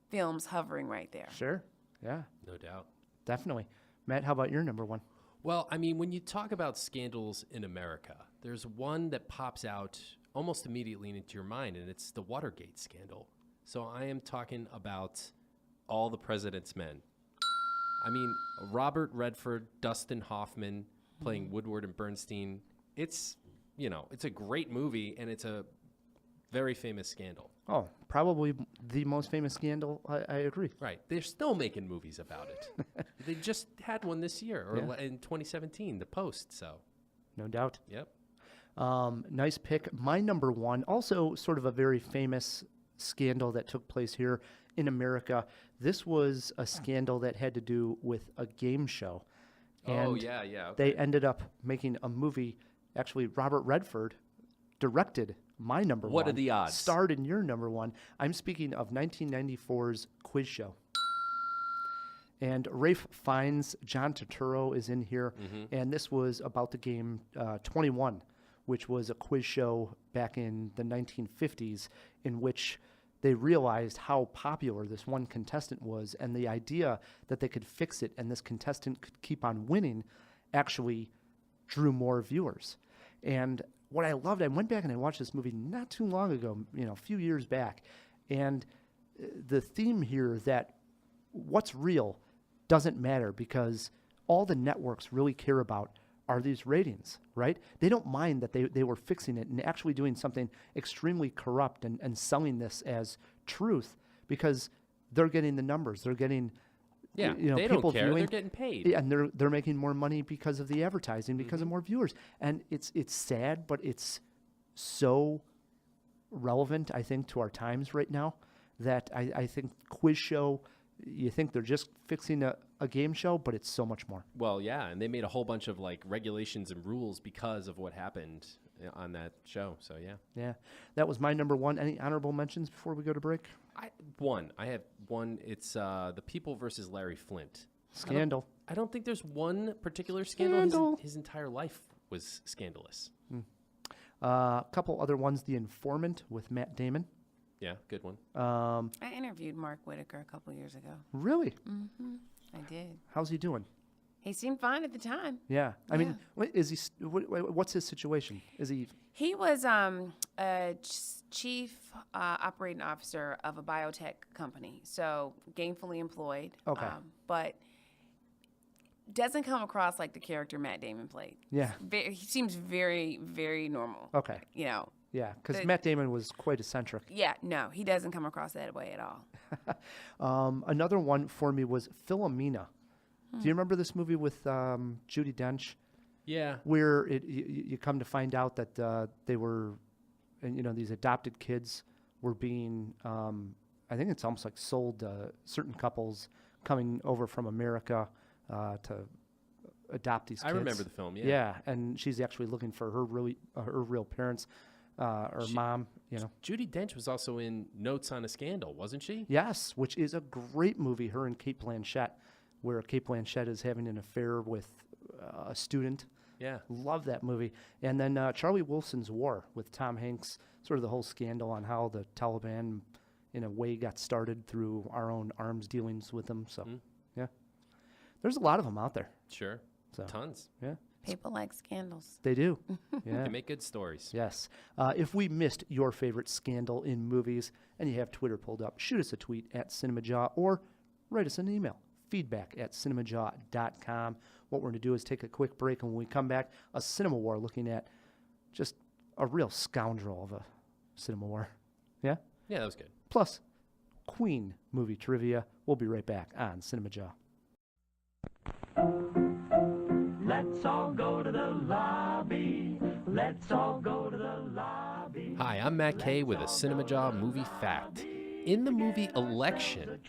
films hovering right there. Sure. Yeah. No doubt. Definitely. Matt, how about your number one? Well, I mean, when you talk about scandals in America, there's one that pops out almost immediately into your mind, and it's the Watergate scandal. So I am talking about All the President's Men. I mean, Robert Redford, Dustin Hoffman playing Woodward and Bernstein. It's a great movie, and it's a very famous scandal. Oh, probably the most famous scandal. I agree. Right. They're still making movies about it. They just had one this year, or in 2017, The Post. So, no doubt. Yep. Nice pick. My number one, also sort of a very famous scandal that took place here in America. This was a scandal that had to do with a game show. And Okay. they ended up making a movie. Actually, Robert Redford directed my number one. What are the odds? Starred in your number one. I'm speaking of 1994's Quiz Show. And Ralph Fiennes, John Turturro is in here. And this was about the game 21, which was a quiz show back in the 1950s in which they realized how popular this one contestant was, and the idea that they could fix it and this contestant could keep on winning actually drew more viewers. And what I loved, I went back and I watched this movie not too long ago, a few years back, and the theme here that what's real doesn't matter because all the networks really care about are these ratings, right? They don't mind that they were fixing it and actually doing something extremely corrupt and selling this as truth because they're getting the numbers. They're getting they people don't care. viewing. They're getting paid. Yeah, and they're making more money because of the advertising, because of more viewers. And it's sad, but it's so relevant, I think, to our times right now that I think Quiz Show, you think they're just fixing a game show, but it's so much more. Well, yeah, and they made a whole bunch of like regulations and rules because of what happened on that show. So Yeah, that was my number one. Any honorable mentions before we go to break? I have one. It's The People versus Larry Flint. Scandal. I don't think there's one particular scandal. His entire life was scandalous. A couple other ones. The Informant with Matt Damon. Yeah, good one. I interviewed Mark Whitaker a couple years ago. Really? I did. How's he doing? He seemed fine at the time. Yeah. I mean, is he? What's his situation? Is he? He was a chief operating officer of a biotech company, so gainfully employed. Okay. But doesn't come across like the character Matt Damon played. Yeah. He seems very, very normal. Okay. Yeah, because Matt Damon was quite eccentric. Yeah, no, he doesn't come across that way at all. Another one for me was Philomena. Do you remember this movie with Judi Dench? Yeah. Where you come to find out that they were, and these adopted kids were being, I think it's almost like sold to certain couples coming over from America to adopt these kids. I remember the film, yeah. Yeah, and she's actually looking for her real parents. Mom, Judi Dench was also in Notes on a Scandal, wasn't she? Yes, which is a great movie, her and Cate Blanchett, where Cate Blanchett is having an affair with a student. Yeah. Love that movie. And then Charlie Wilson's War with Tom Hanks, sort of the whole scandal on how the Taliban, in a way, got started through our own arms dealings with them. So, yeah. There's a lot of them out there. Sure. So, Tons. Yeah. People like scandals. They do. Yeah. They make good stories. Yes. If we missed your favorite scandal in movies and you have Twitter pulled up, shoot us a tweet at CinemaJaw or write us an email, feedback@cinemajaw.com. What we're going to do is take a quick break, and when we come back, a CinemaWAR looking at just a real scoundrel of a CinemaWAR. Yeah? Yeah, that was good. Plus, Queen movie trivia. We'll be right back on CinemaJaw. Let's all go to the lobby. Let's all go to the lobby. Hi, I'm Matt Kay with a CinemaJaw movie fact. In the movie Election,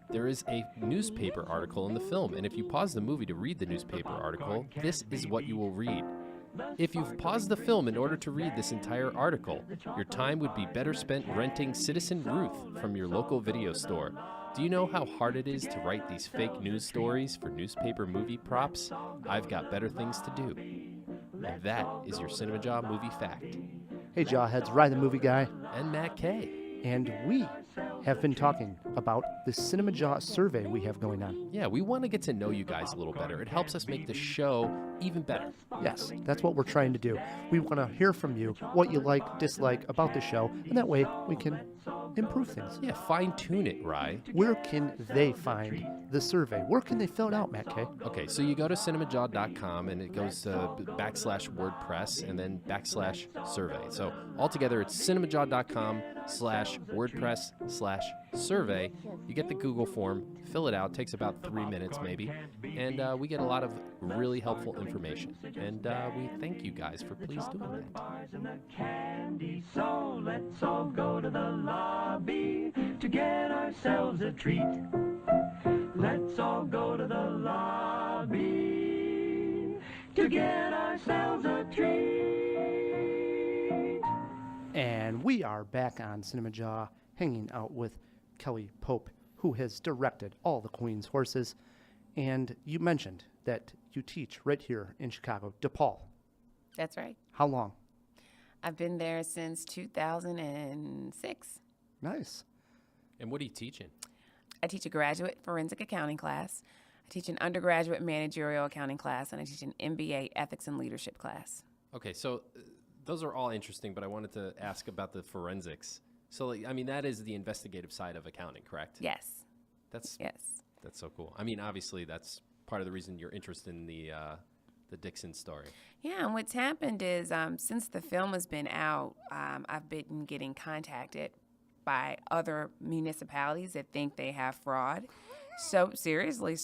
there is a newspaper article in the film, and if you pause the movie to read the newspaper article, this is what you will read. If you've paused the film in order to read this entire article, your time would be better spent renting Citizen Ruth from your local video store. Do you know how hard it is to write these fake news stories for newspaper movie props? I've got better things to do. And that is your CinemaJaw movie fact. Hey, Jawheads, Ryan the Movie Guy. And Matt Kay. And we have been talking about the CinemaJaw survey we have going on. Yeah, we want to get to know you guys a little better. It helps us make the show even better. Yes, that's what we're trying to do. We want to hear from you what you like, dislike about the show, and that way we can improve things. Yeah, fine-tune it, Rye. Where can they find the survey? Where can they fill it out, Matt Kay? Okay, so you go to cinemajaw.com, and it goes /WordPress and then /survey. So altogether, it's cinemajaw.com/WordPress/survey. You get the Google form, fill it out, takes about 3 minutes maybe, and we get a lot of really helpful information. And we thank you guys for please doing that. Candy, so let's all go to the lobby to get ourselves a treat. Let's all go to the lobby to get ourselves a treat. And we are back on CinemaJaw, hanging out with Kelly Pope, who has directed all the Queen's Horses. And you mentioned that you teach right here in Chicago, DePaul. That's right. How long? I've been there since 2006. Nice. And what are you teaching? I teach a graduate forensic accounting class. I teach an undergraduate managerial accounting class, and I teach an MBA ethics and leadership class. Okay, so those are all interesting, but I wanted to ask about the forensics. So, like, I mean, that is the investigative side of accounting, correct? Yes. That's so cool. I mean, obviously, that's part of the reason you're interested in the Dixon story. Yeah, and what's happened is since the film has been out, I've been getting contacted by other municipalities that think they have fraud. So seriously,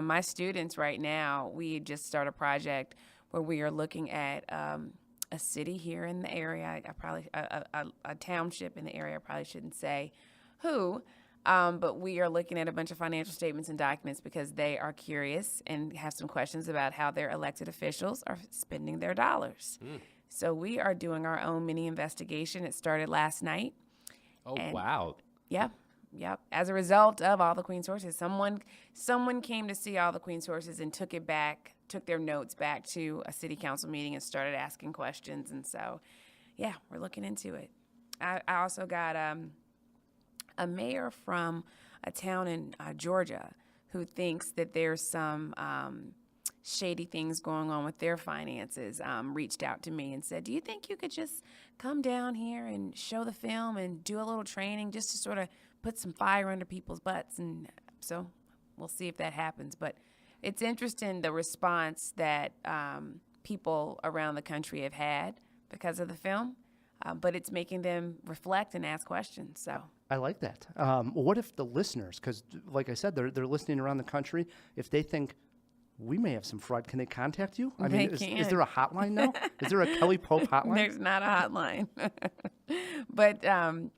my students right now, we just started a project where we are looking at a city here in the area, a township in the area, I probably shouldn't say who, but we are looking at a bunch of financial statements and documents because they are curious and have some questions about how their elected officials are spending their dollars. So we are doing our own mini investigation. It started last night. Oh, wow. Yep. As a result of All the Queen's Horses, someone came to see All the Queen's Horses and took their notes back to a city council meeting and started asking questions. And so, yeah, we're looking into it. I also got a mayor from a town in Georgia who thinks that there's some shady things going on with their finances, reached out to me and said, do you think you could just come down here and show the film and do a little training just to sort of put some fire under people's butts? And so we'll see if that happens. But it's interesting the response that people around the country have had because of the film, but it's making them reflect and ask questions. So I like that. What if the listeners, because like I said, they're listening around the country, if they think we may have some fraud, can they contact you? I mean, is there a hotline now? Is there a Kelly Pope hotline? There's not a hotline. But you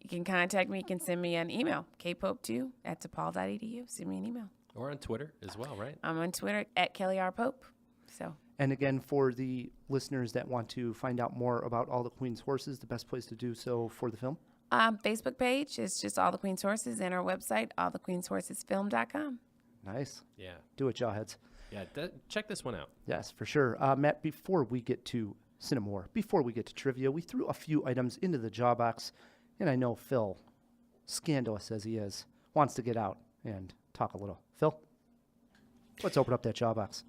can contact me. You can send me an email, kpope2@depaul.edu. Send me an email. Or on Twitter as well, right? I'm on Twitter at Kelly R. Pope. So. And again, for the listeners that want to find out more about All the Queen's Horses, the best place to do so for the film? Facebook page is just All the Queen's Horses, and our website, allthequeenshorsesfilm.com. Nice. Yeah. Do it, Jawheads. Yeah, check this one out. Yes, for sure. Matt, before we get to CinemaWAR, before we get to trivia, we threw a few items into the jaw box, and I know Phil, scandalous as he is, wants to get out and talk a little. Phil, let's open up that jaw box.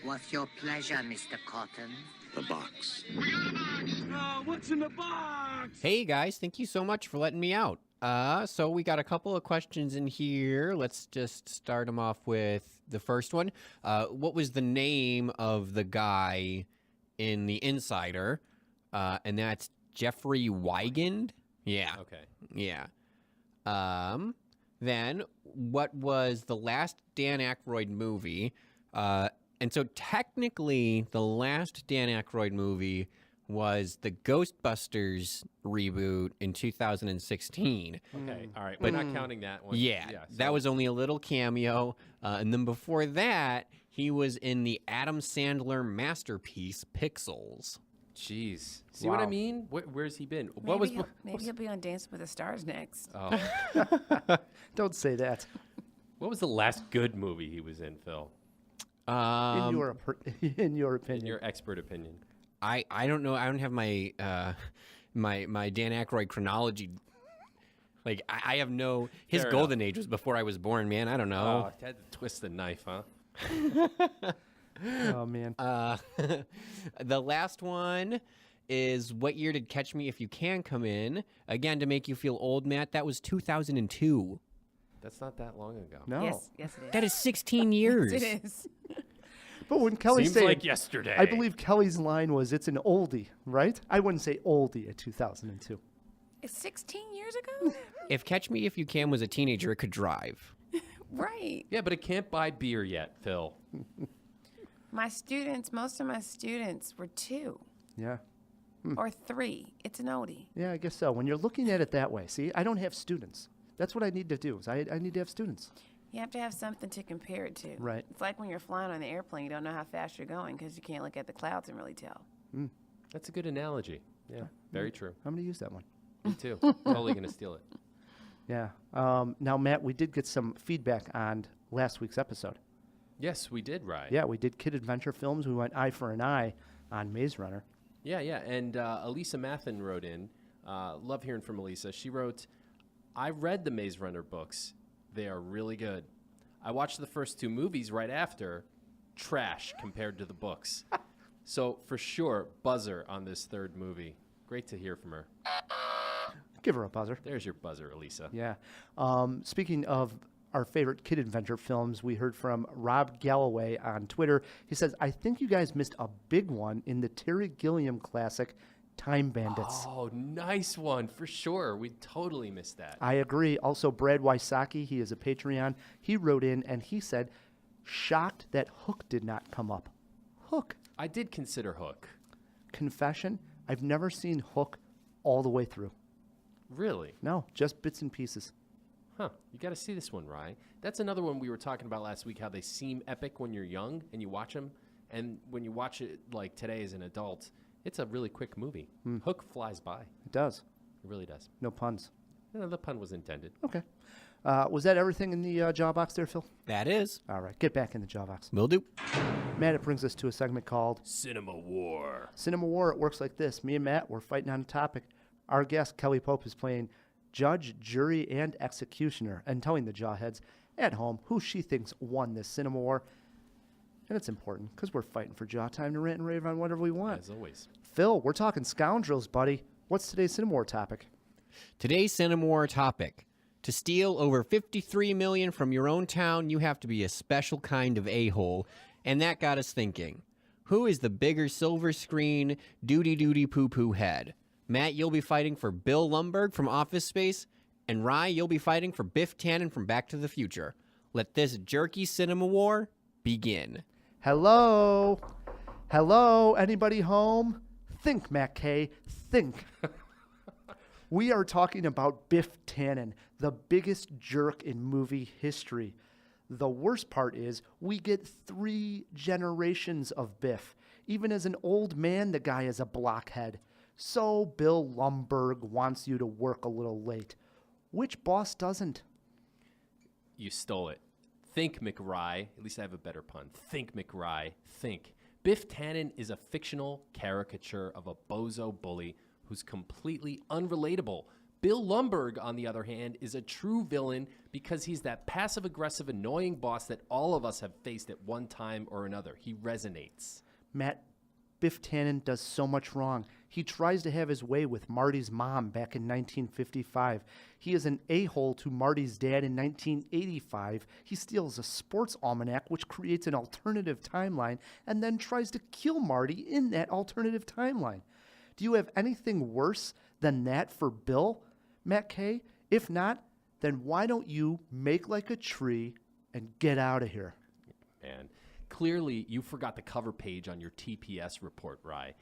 What's your pleasure, Mr. Cotton? The box. What's in the box? Hey guys, thank you so much for letting me out. So we got a couple of questions in here. Let's just start them off with the first one. What was the name of the guy in The Insider? And that's Jeffrey Wigand. Yeah. Okay. Yeah. Then what was the last Dan Aykroyd movie? And so technically the last Dan Aykroyd movie was the Ghostbusters reboot in 2016. Okay. All right. We're not counting that one. Yeah, that was only a little cameo. And then before that, he was in the Adam Sandler masterpiece Pixels. Jeez. See what I mean? Where's he been? Maybe he'll be on Dancing with the Stars next. Oh. Don't say that. What was the last good movie he was in, Phil? In your opinion. In your expert opinion. I don't know. I don't have my my Dan Aykroyd chronology. Like I have no. His Fair golden age was before I was born, man. I don't know. Oh, had to twist the knife, huh? Oh man. The last one is what year did Catch Me If You Can come in? Again, to make you feel old, Matt. That was 2002. That's not that long ago. No. Yes, it is. That is 16 years. Yes, it is. But when Kelly Seems said, like yesterday. I believe Kelly's line was, "It's an oldie," right? I wouldn't say oldie at 2002. It's 16 years ago? If Catch Me If You Can was a teenager, it could drive. Right. Yeah, but it can't buy beer yet, Phil. Most of my students were 2 Yeah. or 3. It's an oldie. Yeah, I guess so. When you're looking at it that way, see, I don't have students. That's what I need to do. Is I need to have students. You have to have something to compare it to. Right. It's like when you're flying on the airplane, you don't know how fast you're going because you can't look at the clouds and really tell. That's a good analogy. Yeah, very true. I'm going to use that one. Me too. Totally going to steal it. Yeah. Now, Matt, we did get some feedback on last week's episode. Yes, we did, Rye. Yeah, we did Kid Adventure Films. We went eye for an eye on Maze Runner. Yeah. And Elisa Mathen wrote in. Love hearing from Elisa. She wrote, I read the Maze Runner books. They are really good. I watched the first 2 movies right after. Trash compared to the books. So, for sure, buzzer on this 3rd movie. Great to hear from her. Give her a buzzer. There's your buzzer, Elisa. Yeah. Speaking of our favorite Kid Adventure films, we heard from Rob Galloway on Twitter. He says, I think you guys missed a big one in the Terry Gilliam classic, Time Bandits. Oh, nice one. For sure. We totally missed that. I agree. Also, Brad Wysocki, he is a Patreon. He wrote in and he said, shocked that Hook did not come up. Hook. I did consider Hook. Confession, I've never seen Hook all the way through. Really? No, just bits and pieces. Huh. You got to see this one, Rye. That's another one we were talking about last week, how they seem epic when you're young and you watch them. And when you watch it like today as an adult, it's a really quick movie. Hook flies by. It does. It really does. No puns. The pun was intended. Okay. Was that everything in the jaw box there, Phil? That is. All right, get back in the jaw box. Will do. Matt, it brings us to a segment called CinemaWAR. CinemaWAR. It works like this. Me and Matt, we're fighting on a topic. Our guest, Kelly Pope, is playing judge, jury, and executioner and telling the jawheads at home who she thinks won this CinemaWAR. And it's important because we're fighting for jaw time to rant and rave on whatever we want. As always. Phil, we're talking scoundrels, buddy. What's today's CinemaWAR topic? Today's CinemaWAR topic. To steal over $53 million from your own town, you have to be a special kind of a-hole. And that got us thinking. Who is the bigger silver screen, duty poo-poo head? Matt, you'll be fighting for Bill Lumburgh from Office Space. And Rye, you'll be fighting for Biff Tannen from Back to the Future. Let this jerky CinemaWAR begin. Hello? Hello? Anybody home? Think, Matt K. Think. We are talking about Biff Tannen, the biggest jerk in movie history. The worst part is we get 3 generations of Biff. Even as an old man, the guy is a blockhead. So Bill Lumburgh wants you to work a little late. Which boss doesn't? You stole it. Think, McRye. At least I have a better pun. Think, McRye. Think. Biff Tannen is a fictional caricature of a bozo bully who's completely unrelatable, Bill Lumburgh, on the other hand, is a true villain because he's that passive-aggressive, annoying boss that all of us have faced at one time or another. He resonates. Matt, Biff Tannen does so much wrong. He tries to have his way with Marty's mom back in 1955. He is an a-hole to Marty's dad in 1985. He steals a sports almanac, which creates an alternative timeline, and then tries to kill Marty in that alternative timeline. Do you have anything worse than that for Bill, Matt K? If not, then why don't you make like a tree and get out of here? Man, clearly you forgot the cover page on your TPS report, Rye.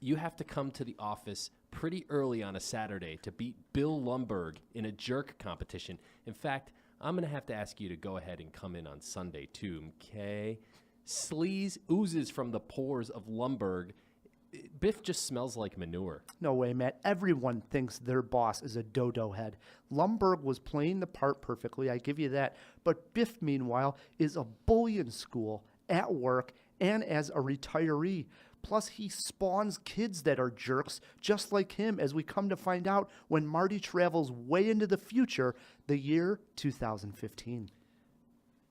You have to come to the office pretty early on a Saturday to beat Bill Lumburgh in a jerk competition. In fact, I'm going to have to ask you to go ahead and come in on Sunday too, okay? Sleaze oozes from the pores of Lumburgh. Biff just smells like manure. No way, Matt. Everyone thinks their boss is a dodo head. Lumburgh was playing the part perfectly, I give you that. But Biff, meanwhile, is a bully in school, at work, and as a retiree. Plus, he spawns kids that are jerks just like him, as we come to find out when Marty travels way into the future, the year 2015.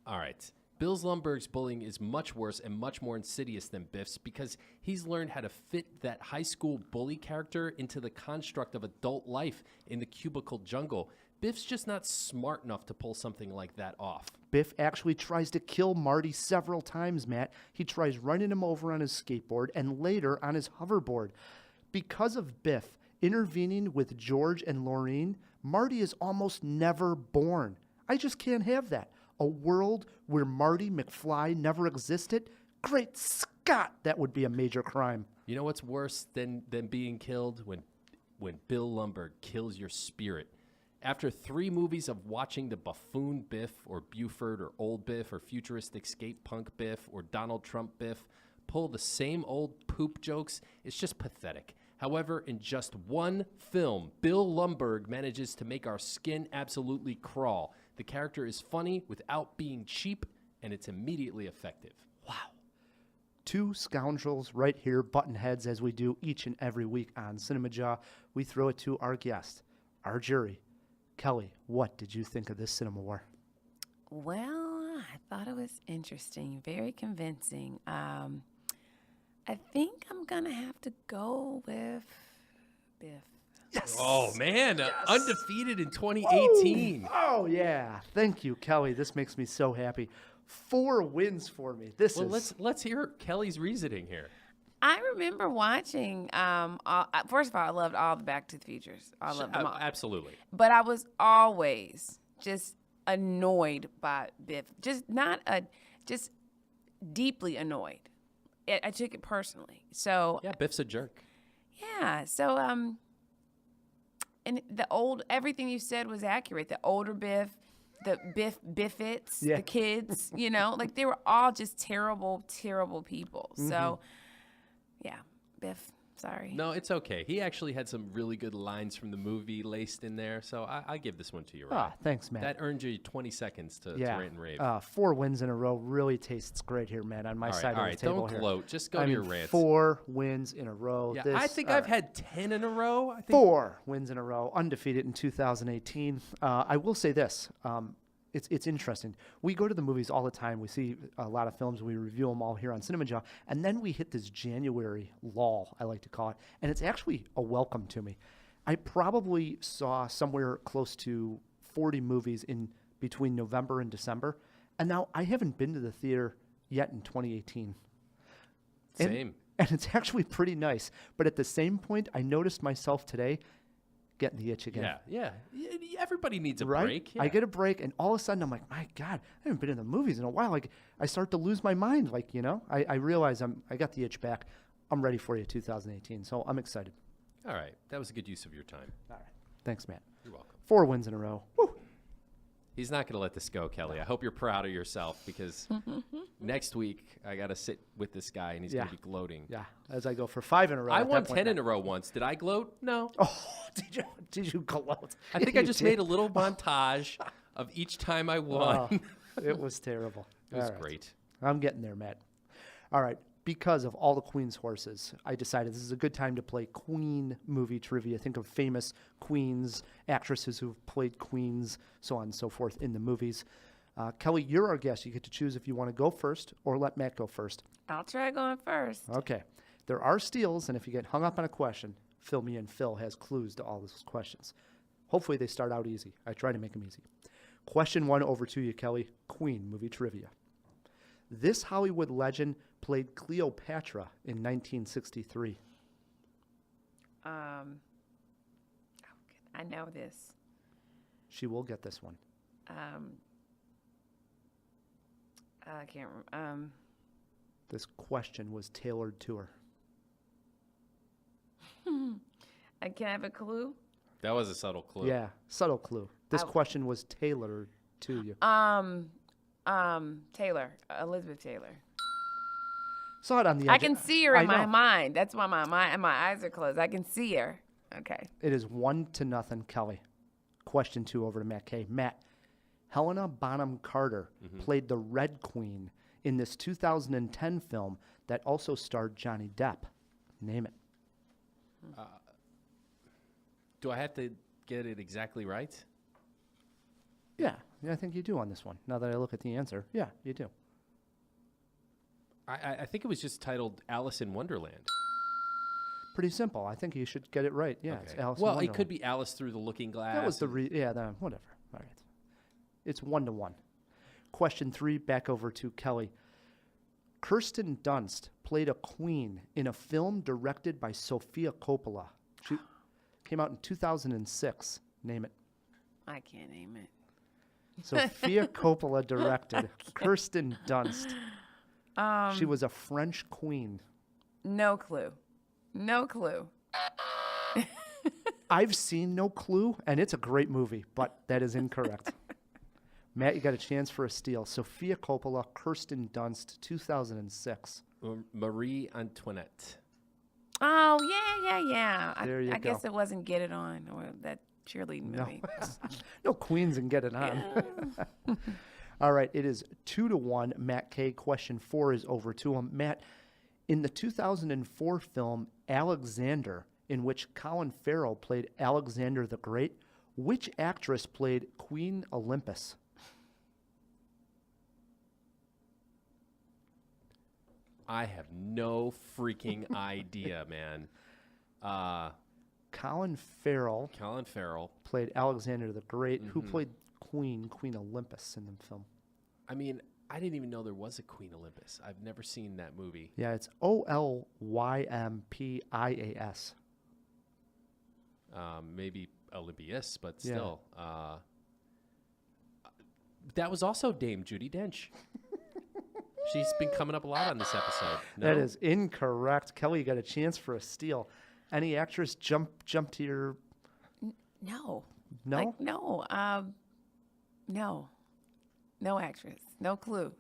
All right. Bill Lumburgh's bullying is much worse and much more insidious than Biff's because he's learned how to fit that high school bully character into the construct of adult life in the cubicle jungle. Biff's just not smart enough to pull something like that off. Biff actually tries to kill Marty several times, Matt. He tries running him over on his skateboard and later on his hoverboard. Because of Biff intervening with George and Laureen, Marty is almost never born. I just can't have that. A world where Marty McFly never existed? Great Scott, that would be a major crime. You know what's worse than being killed? When Bill Lumburgh kills your spirit. After 3 movies of watching the buffoon Biff or Buford or Old Biff or futuristic skate punk Biff or Donald Trump Biff pull the same old poop jokes, it's just pathetic. However, in just one film, Bill Lumburgh manages to make our skin absolutely crawl. The character is funny without being cheap, and it's immediately effective. Wow. 2 scoundrels right here, button heads, as we do each and every week on Cinemajaw. We throw it to our guest, our jury. Kelly, what did you think of this CinemaWAR? Well, I thought it was interesting, very convincing. I think I'm going to have to go with Biff. Yes. Oh, man. Yes. Undefeated in 2018. Oh, yeah. Thank you, Kelly. This makes me so happy. 4 wins for me. Let's hear Kelly's reasoning here. I remember watching, first of all, I loved all the Back to the Futures. I loved them all. Absolutely. But I was always just annoyed by Biff. Just deeply annoyed. I took it personally. So yeah, Biff's a jerk. Yeah. So and everything you said was accurate. The older Biff, the Biffits, the kids, like they were all just terrible, terrible people. Mm-hmm. So yeah, Biff. Sorry. No, it's okay. He actually had some really good lines from the movie laced in there, so I give this one to you, right? Thanks, Matt. That earned you 20 seconds to rant and rave. 4 wins in a row really tastes great here, Matt, on my side of the table. Don't gloat. Just go to your rants. 4 wins in a row. Yeah, I think I've had 10 in a row. 4 wins in a row, undefeated in 2018. I will say this. It's interesting. We go to the movies all the time. We see a lot of films. We review them all here on Cinemajaw. And then we hit this January lull, I like to call it. And it's actually a welcome to me. I probably saw somewhere close to 40 movies in between November and December. And now I haven't been to the theater yet in 2018. Same. And it's actually pretty nice. But at the same point, I noticed myself today getting the itch again. Yeah. Everybody needs a break. Yeah. I get a break, and all of a sudden I'm like, my God, I haven't been in the movies in a while. Like, I start to lose my mind. Like, I realize I got the itch back. I'm ready for you, 2018. So I'm excited. All right. That was a good use of your time. All right. Thanks, Matt. You're welcome. 4 wins in a row. Woo. He's not going to let this go, Kelly. I hope you're proud of yourself because next week I got to sit with this guy and he's going to be gloating. Yeah, as I go for 5 in a row. I won 10 in a row once. Did I gloat? No. Oh, did you gloat? I think I just made a little montage of each time I won. It was terrible. It was great. I'm getting there, Matt. All right. because of all the Queen's horses, I decided this is a good time to play Queen movie trivia. Think of famous Queens, actresses who've played Queens, so on and so forth in the movies. Kelly, you're our guest. You get to choose if you want to go first or let Matt go first. I'll try going first. Okay. There are steals, and if you get hung up on a question, fill me in. Phil has clues to all those questions. Hopefully they start out easy. I try to make them easy. Question 1 over to you, Kelly. Queen movie trivia. This Hollywood legend played Cleopatra in 1963. I know this. She will get this one. I can't remember. This question was tailored to her. Can I have a clue? That was a subtle clue. Yeah, subtle clue. This question was tailored to you. Taylor, Elizabeth Taylor. Saw it on the edge. I can see her in my know. mind. That's why my eyes are closed. I can see her. Okay. It is 1-0, Kelly. Question 2 over to Matt K. Matt, Helena Bonham Carter played the Red Queen in this 2010 film that also starred Johnny Depp. Name it. Do I have to get it exactly right? Yeah, I think you do on this one. Now that I look at the answer, yeah, you do. I think it was just titled Alice in Wonderland. Pretty simple. I think you should get it right. Yeah, it's Alice in Well, Wonderland. it could be Alice Through the Looking Glass. That was the whatever. All right. It's 1-1. Question 3, back over to Kelly. Kirsten Dunst played a queen in a film directed by Sofia Coppola. She came out in 2006. Name it. I can't name it. Sofia Coppola directed Kirsten Dunst. She was a French queen. No clue. No clue. I've seen No Clue, and it's a great movie, but that is incorrect. Matt, you got a chance for a steal. Sofia Coppola, Kirsten Dunst, 2006. Marie Antoinette. Oh, yeah. There you I go. guess it wasn't Get It On or that cheerleading movie. No Queens and Get It On. All right, it is 2-1. Matt K. Question 4 is over to him. Matt, in the 2004 film Alexander, in which Colin Farrell played Alexander the Great, which actress played Queen Olympus? I have no freaking idea, man. Colin Farrell played Alexander the Great. Who played Queen Olympus in the film? I mean, I didn't even know there was a Queen Olympus. I've never seen that movie. Yeah, it's Olymppias. Maybe Olympias, but still. That was also Dame Judi Dench. She's been coming up a lot on this episode. No? That is incorrect. Kelly, you got a chance for a steal. Any actress jump to your... No. No? Like, no. No. No actress. No clue.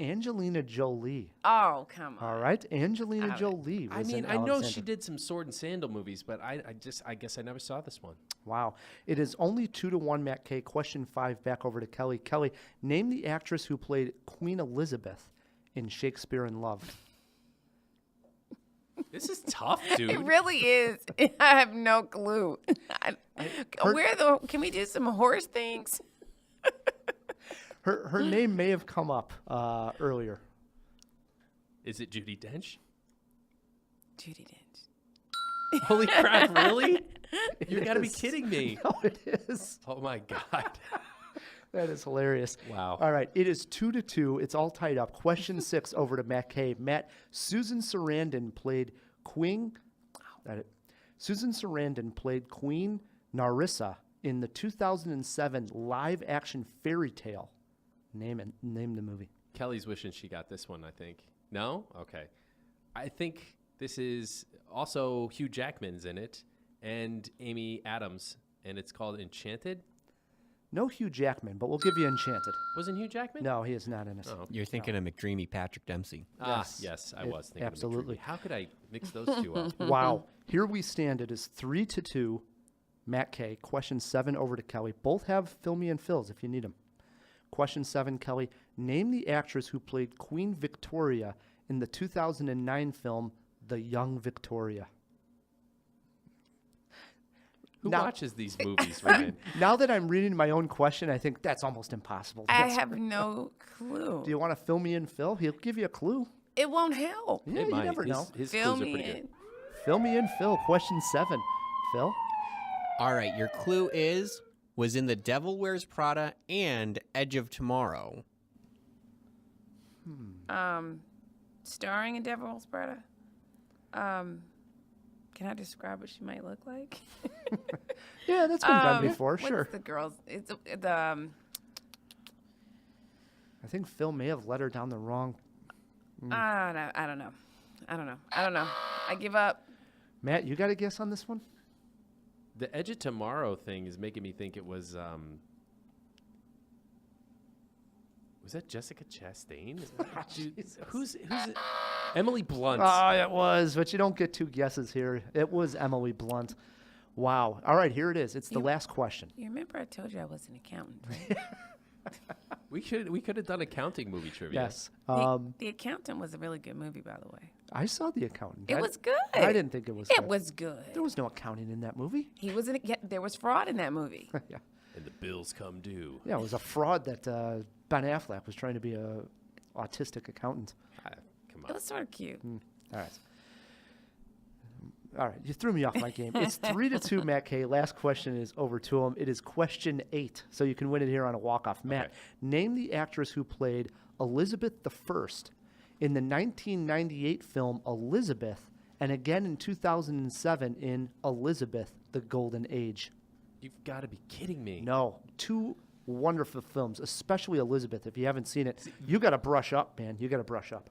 Angelina Jolie. Oh, come on. All right, Angelina Jolie. I Was mean, in I know Alexander. she did some sword and sandal movies, but I guess I never saw this one. Wow. It is only 2-1, Matt K. Question 5, back over to Kelly. Kelly, name the actress who played Queen Elizabeth in Shakespeare in Love. This is tough, dude. It really is. I have no clue. Can we do some horse things? Her name may have come up earlier. Is it Judi Dench? Judi Dench. Holy crap, really? You got to be kidding me. No, it is. Oh, my God. That is hilarious. Wow. All right, it is 2-2. It's all tied up. Question 6 over to Matt K. Matt, Susan Sarandon played Queen Narissa in the 2007 live-action fairy tale. Name the movie. Kelly's wishing she got this one, I think. No? Okay. I think this is also Hugh Jackman's in it and Amy Adams, and it's called Enchanted. No Hugh Jackman, but we'll give you Enchanted. Wasn't Hugh Jackman? No, he is not in it. Oh. You're thinking of McDreamy Patrick Dempsey. Yes, I was thinking absolutely. of McDreamy. How could I mix those two up? Wow. Here we stand. It is 3-2. Matt K. Question 7 over to Kelly. Both have fill me and fills if you need them. Question 7, Kelly. Name the actress who played Queen Victoria in the 2009 film The Young Victoria. Who Now- watches these movies, Ryan? Now that I'm reading my own question, I think that's almost impossible. to I answer. have no clue. Do you want to fill me in, Phil? He'll give you a clue. It won't help. Yeah, It you might. never know. His Fill clues are me pretty in. good. Fill me in, Phil. Question 7. Phil? All right, your clue was in The Devil Wears Prada and Edge of Tomorrow. Starring in Devil Wears Prada. Can I describe what she might look like? Yeah, that's been done before, what's sure. the girls? It's the I think Phil may have led her down the wrong. I don't know. I give up. Matt, you got a guess on this one? The Edge of Tomorrow thing is making me think it was that Jessica Chastain? Dude, who's it? Emily Blunt. Oh, it was, but you don't get 2 guesses here. It was Emily Blunt. Wow. All right, here it is. It's the last question. You remember I told you I was an accountant, right? We could have done accounting movie trivia. Yes. The Accountant was a really good movie, by the way. I saw The Accountant. It was good. I didn't think it was It good. was good. There was no accounting in that movie. There was fraud in that movie. Yeah. And the bills come due. Yeah, it was a fraud that Ben Affleck was trying to be a autistic accountant. Come It on. was sort of cute. All right. All right, you threw me off my game. It's 3-2, Matt K. Last question is over to him. It is question 8, so you can win it here on a walk-off. Matt, Okay. name the actress who played Elizabeth I in the 1998 film Elizabeth, and again in 2007 in Elizabeth, The Golden Age. You've got to be kidding me. No, 2 wonderful films, especially Elizabeth. If you haven't seen it, you got to brush up, man. You got to brush up.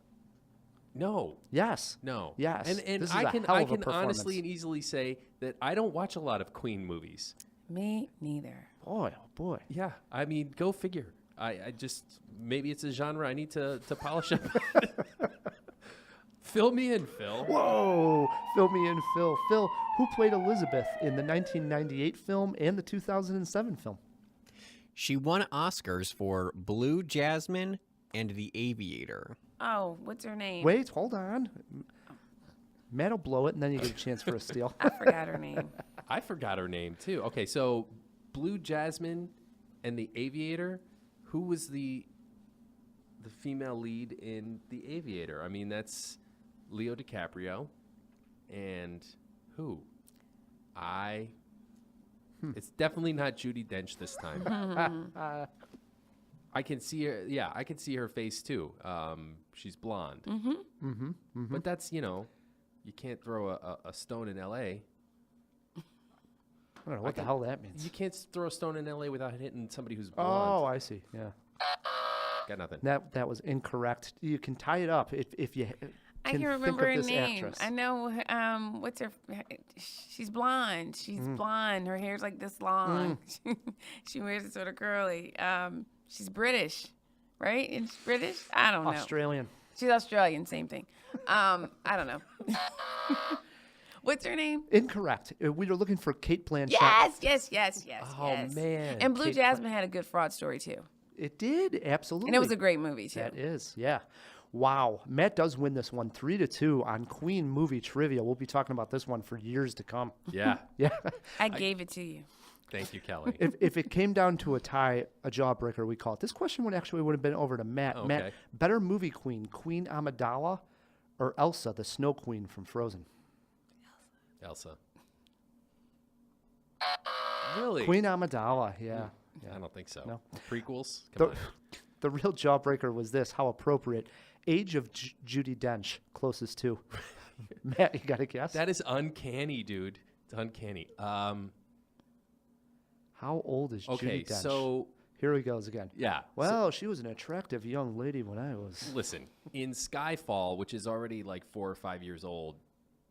No. Yes. No. Yes. And This is I a can hell I of a can honestly performance. and easily say that I don't watch a lot of Queen movies. Me neither. Boy, oh boy. Yeah. I mean, go figure. I just maybe it's a genre I need to polish up. Fill me in, Phil. Whoa! Fill me in, Phil. Phil, who played Elizabeth in the 1998 film and the 2007 film? She won Oscars for Blue Jasmine and The Aviator. Oh, what's her name? Wait, hold on. Matt will blow it, and then you get a chance for a steal. I forgot her name. I forgot her name too. Okay, so Blue Jasmine and The Aviator. Who was the female lead in The Aviator? I mean, that's Leo DiCaprio, and who? It's definitely not Judi Dench this time. I can see her. Yeah, I can see her face too. She's blonde. But that's, you can't throw a stone in L.A. I don't know what the hell that means. You can't throw a stone in L.A. without hitting somebody who's Oh, blonde. I see. Yeah, Got nothing. that was incorrect. You can tie it up if you. I can can think remember of her this name. actress. I know. What's her? She's blonde. She's blonde. Her hair's like this long. She wears it sort of curly. She's British, right? It's British. I don't know. Australian. She's Australian. Same thing. I don't know. What's her name? Incorrect. We were looking for Kate Blanchett. Yes. Oh, yes. man. And Blue Kate Jasmine had a good fraud story too, It did, absolutely. and it was a great movie too. That is, yeah. Wow. Matt does win this one 3-2 on Queen movie trivia. We'll be talking about this one for years to come. Yeah. Yeah. I gave it to you. Thank you, Kelly. If it came down to a tie, a jawbreaker, we call it. This question would have been over to Matt. Okay. Matt, better movie queen, Queen Amidala or Elsa, the Snow Queen from Frozen? Elsa. Really? Queen Amidala, yeah. I don't think so. No. Prequels? The, Come on. the real jawbreaker was this. How appropriate. Age of Judi Dench, closest to. Matt, you got a guess? That is uncanny, dude. It's uncanny. How old is Okay, Judi Dench? so Here he goes again. yeah. Well, she was an attractive young lady when I was. Listen, in Skyfall, which is already like 4 or 5 years old,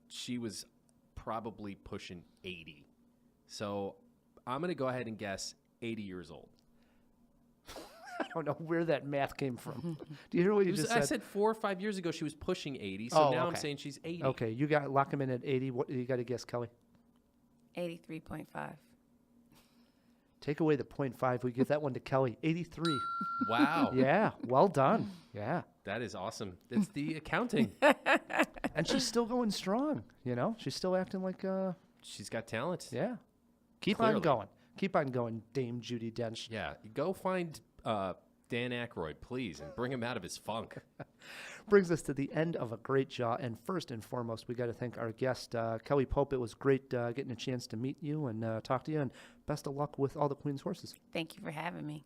she was probably pushing 80. So I'm going to go ahead and guess 80 years old. I don't know where that math came from. Do you hear what you just I said? said 4 or 5 years ago she was pushing 80, so Oh, now I'm okay. saying she's 80. Okay, you got lock him in at 80. What you got to guess, Kelly? 83.5. Take away the 0.5. We give that one to Kelly. 83. Wow. Yeah, well done. Yeah. That is awesome. It's the accounting. And she's still going strong, you know? She's still acting like, She's got talent. yeah. Keep Clearly. on going. Keep on going, Dame Judi Dench. Yeah. Go find Dan Aykroyd, please, and bring him out of his funk. Brings us to the end of a great Jaw. And first and foremost, we got to thank our guest, Kelly Pope. It was great getting a chance to meet you and talk to you. And best of luck with all the Queen's horses. Thank you for having me.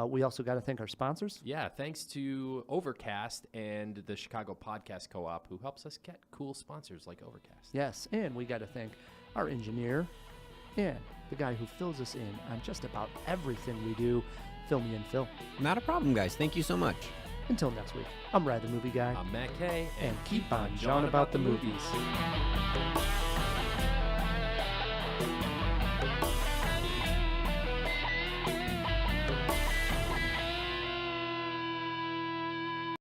We also got to thank our sponsors. Yeah, thanks to Overcast and the Chicago Podcast Co-op, who helps us get cool sponsors like Overcast. Yes, and we got to thank our engineer and the guy who fills us in on just about everything we do, Fill Me in, Phil. Not a problem, guys. Thank you so much. Until next week, I'm Rad the Movie Guy. I'm Matt Kay, and keep on jawing about the movies.